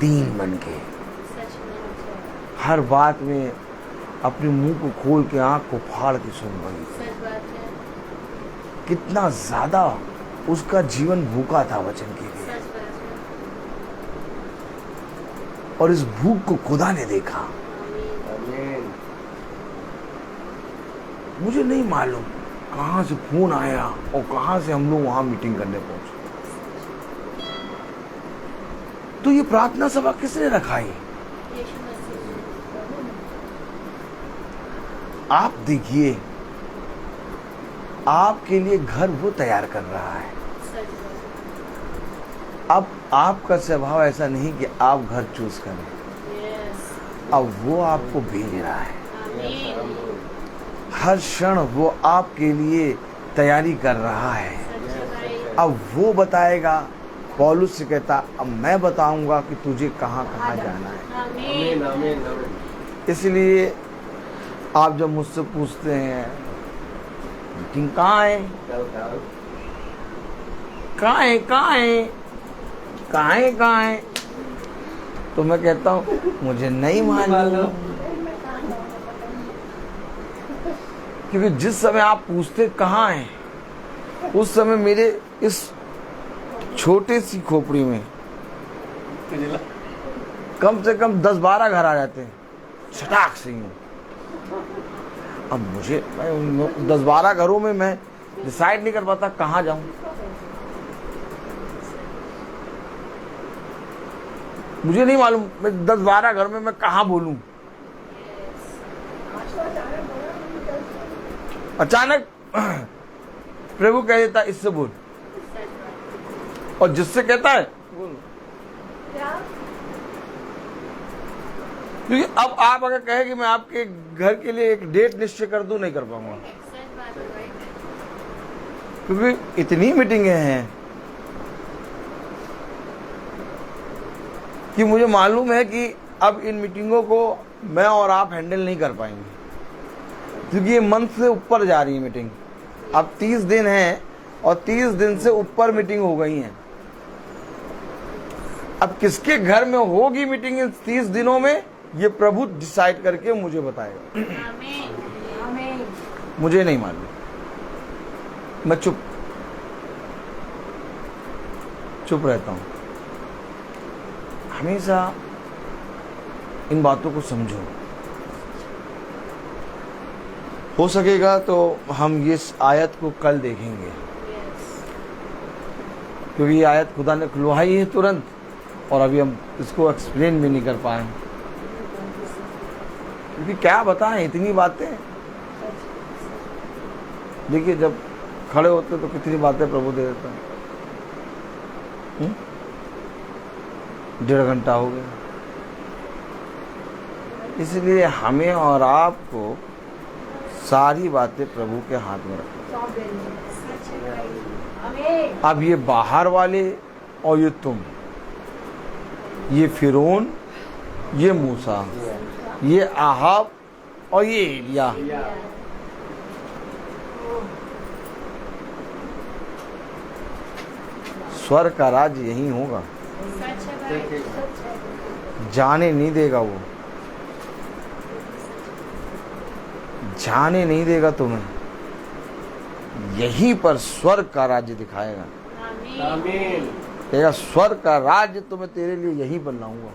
दीन बन के, हर बात में अपने मुंह को खोल के आंख को फाड़ के सुन रही थी। कितना ज्यादा उसका जीवन भूखा था वचन के लिए, और इस भूख को खुदा ने देखा। आमीन। मुझे नहीं मालूम कहां से फोन आया और कहां से हम लोग वहां मीटिंग करने पहुंचे। तो ये प्रार्थना सभा किसने रखाई? आप देखिए, आपके लिए घर वो तैयार कर रहा है। अब आपका स्वभाव ऐसा नहीं कि आप घर चूज करें, अब वो आपको भेज रहा है। हर क्षण वो आपके लिए तैयारी कर रहा है। अब वो बताएगा, पौलुस से कहता अब मैं बताऊंगा कि तुझे कहाँ कहाँ जाना है। आमीन आमीन आमीन। इसलिए आप जब मुझसे पूछते हैं मीटिंग कहाँ है, कहाँ है, तो मैं कहता हूँ मुझे नहीं मालूम। क्योंकि जिस समय आप पूछते कहाँ है, उस समय मेरे इस छोटे सी खोपड़ी में कम से कम 10-12 घर आ जाते हैं छटाक से यूं। अब मुझे 10-12 घरों में मैं डिसाइड नहीं कर पाता कहाँ जाऊं। मुझे नहीं मालूम मैं 10-12 घर में मैं कहाँ बोलूं। अचानक प्रभु कह देता इससे बोल, और जिससे कहता है क्योंकि अब आप अगर कहे कि मैं आपके घर के लिए एक डेट निश्चय कर दूं, नहीं कर पाऊंगा, क्योंकि इतनी मीटिंगें हैं कि मुझे मालूम है कि अब इन मीटिंगों को मैं और आप हैंडल नहीं कर पाएंगे, क्योंकि ये मंथ से ऊपर जा रही है मीटिंग। अब 30 दिन हैं और 30 दिन से ऊपर मीटिंग हो गई हैं। अब किसके घर में होगी मीटिंग इन 30 दिनों में, ये प्रभु डिसाइड करके मुझे बताएगा। मुझे नहीं मालूम, मैं चुप रहता हूं। हमेशा इन बातों को समझो, हो सकेगा तो हम ये आयत को कल देखेंगे, क्योंकि ये आयत खुदा ने खुलवाई है तुरंत, और अभी हम इसको एक्सप्लेन भी नहीं कर पाए, क्योंकि क्या बताएं, इतनी बातें। देखिए जब खड़े होते तो कितनी बातें प्रभु दे देता है। 1.5 घंटा हो गया। इसलिए हमें और आपको सारी बातें प्रभु के हाथ में रखो। अब ये बाहर वाले और ये तुम, ये फिरौन, ये मूसा, ये आहाब और ये एलिया, स्वर्ग का राज्य यही होगा। जाने नहीं देगा वो, जाने नहीं देगा तुम्हें, यहीं पर स्वर्ग का राज्य दिखाएगा। आमीन। तेरा स्वर्ग का राज्य तो मैं तेरे लिए यहीं पर लाऊंगा,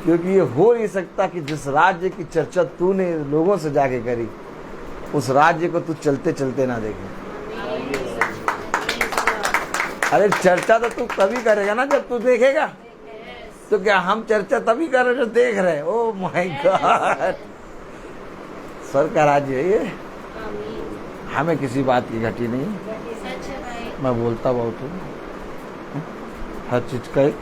क्योंकि ये हो नहीं सकता कि जिस राज्य की चर्चा तूने लोगों से जाके करी, उस राज्य को तू चलते चलते ना देखे। अरे चर्चा तो तू तभी करेगा ना जब तू देखेगा। तो क्या हम चर्चा तभी कर रहे जो देख रहे हैं? ओ माय गॉड, स्वर्ग का राज्य है ये, हमें किसी बात की घटी नहीं। मैं बोलता बहुत हूँ, हर चीज का एक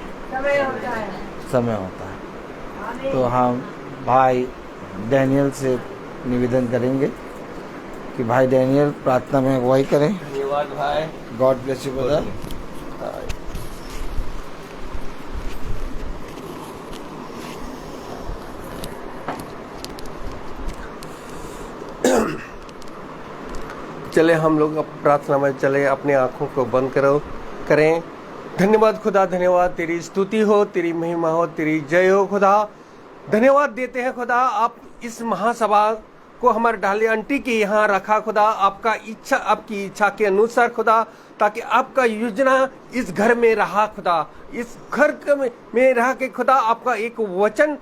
समय होता है। तो हम भाई डैनियल से निवेदन करेंगे कि भाई डैनियल प्रार्थना में अगुवाई करें। धन्यवाद भाई। God bless you brother. चले हम लोग अब प्रार्थना में चले, अपने आंखों को बंद करें। धन्यवाद खुदा, धन्यवाद, तेरी स्तुति हो, तेरी महिमा हो, तेरी जय हो खुदा। धन्यवाद देते हैं खुदा, आप इस महासभा को हमारे ढाली आंटी के यहाँ रखा खुदा, आपका इच्छा, आपकी इच्छा के अनुसार खुदा, ताकि आपका योजना इस घर में रहा खुदा, इस घर में रह के खुदा आपका एक वचन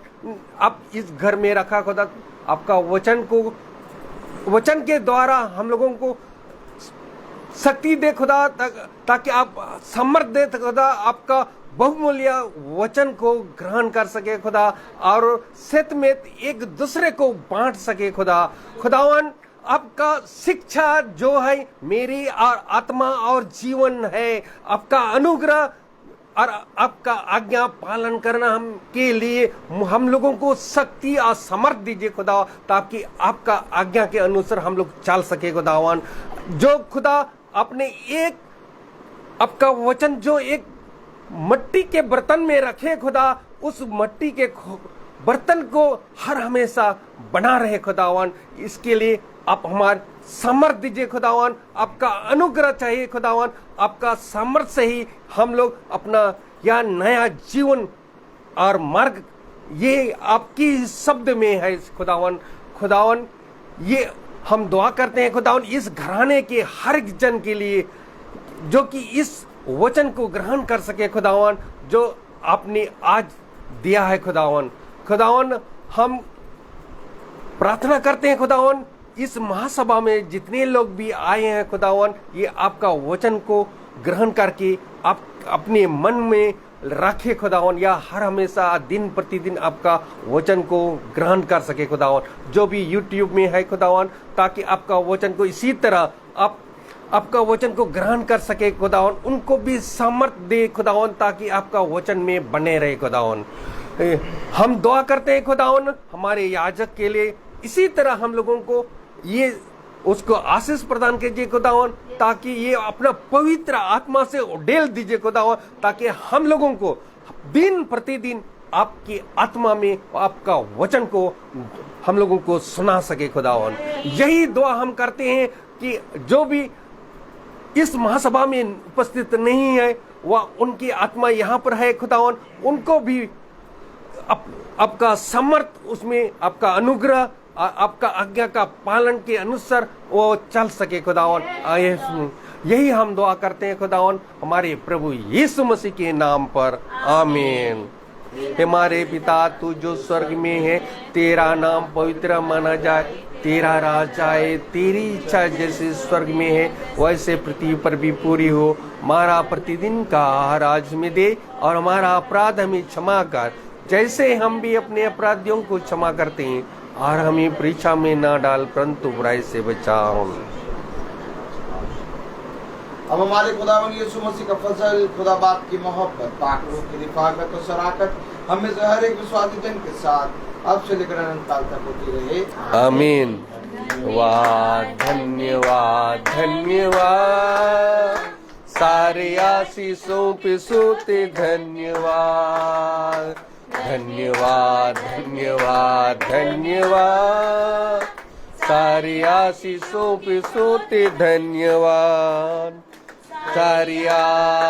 आप इस घर में रखा खुदा। आपका वचन के द्वारा हम लोगों को शक्ति दे खुदा, ताकि आप समर्थ दे खुदा, आपका बहुमूल्य वचन को ग्रहण कर सके खुदा, और सत में एक दूसरे को बांट सके खुदा। खुदावन आपका शिक्षा जो है मेरी और आत्मा और जीवन है, आपका अनुग्रह और आपका आज्ञा पालन करना हम के लिए हम लोगों को शक्ति और समर्थ दीजिए खुदा, ताकि आपका आज्ञा के अनुसार हम लोग चल सके खुदावन। जो खुदा आपने एक आपका वचन जो एक मट्टी के बर्तन में रखे खुदा, उस मट्टी के बर्तन को हर हमेशा बना रहे खुदावन। इसके लिए आप हमारे समर्थ दीजिए खुदावन, आपका अनुग्रह चाहिए खुदावन। आपका समर्थ से ही हम लोग अपना यह नया जीवन और मार्ग ये आपकी शब्द में है खुदावन। खुदावन ये हम दुआ करते हैं खुदावन इस घराने के हर एक जन के लिए, जो कि इस वचन को ग्रहण कर सके खुदावन, जो आपने आज दिया है खुदावन। खुदावन हम प्रार्थना करते हैं खुदावन, इस महासभा में जितने लोग भी आए हैं खुदावन, ये आपका वचन को ग्रहण करके आप अपने मन में रखे खुदावन, या हर हमेशा दिन प्रतिदिन आपका वचन को ग्रहण कर सके खुदावन। जो भी यूट्यूब में है खुदावन, ताकि आपका वचन को इसी तरह आप आपका वचन को ग्रहण कर सके खुदावन, उनको भी सामर्थ्य दे खुदावन, ताकि आपका वचन में बने रहे खुदावन। हम दुआ करते हैं खुदावन हमारे याजक के लिए, इसी तरह हम लोगों को ये उसको आशीष प्रदान कीजिए खुदावन, ताकि ये अपना पवित्र आत्मा से उडेल दीजिए खुदावन, ताकि हम लोगों को दिन प्रतिदिन आपकी आत्मा में आपका वचन को हम लोगों को सुना सके खुदावन। यही दुआ हम करते हैं कि जो भी इस महासभा में उपस्थित नहीं है, वह उनकी आत्मा यहाँ पर है खुदावन, उनको भी आपका समर्थ, उसमें आपका अनुग्रह, आपका आज्ञा का पालन के अनुसार वो चल सके खुदावन। यही हम दुआ करते हैं खुदावन हमारे प्रभु यीशु मसीह के नाम पर, आमीन। हमारे पिता तू जो स्वर्ग में है, तेरा नाम पवित्र माना जाए, तेरा राज आए, तेरी इच्छा जैसे स्वर्ग में है वैसे पृथ्वी पर भी पूरी हो। हमारा प्रतिदिन का आहार आज में दे, और हमारा अपराध हमें क्षमा कर, जैसे हम भी अपने अपराधियों को क्षमा करते हैं, और हमें परीक्षा में ना डाल, परंतु बुराई से बचाओ। अब हमारे खुदावन यीशु मसीह का फजल, खुदा बाप की मोहब्बत, पाक रूह की रिफाकत और शराकत हमें से हर एक विश्वासी जन के साथ अब से लेकर अनंत काल तक होती रहे, आमीन। वाह धन्यवाद धन्यवाद, सारे आशीषों पे सोते धन्यवाद, धन्यवाद धन्यवाद धन्यवाद, सारी आशीषों पे सोते धन्यवाद, सारी आशीषें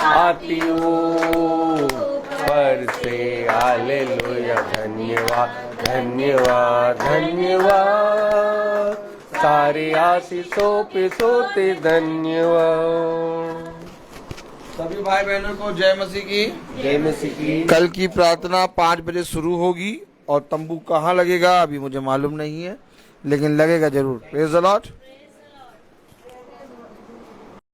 आती ऊपर से, हालेलुया। धन्यवाद धन्यवाद धन्यवाद, सारी आशीषों पे सोते धन्यवाद। सभी भाई बहनों को जय मसीह की। जय मसीह की। कल की प्रार्थना 5 बजे शुरू होगी, और तंबू कहाँ लगेगा अभी मुझे मालूम नहीं है, लेकिन लगेगा जरूर। Praise the Lord.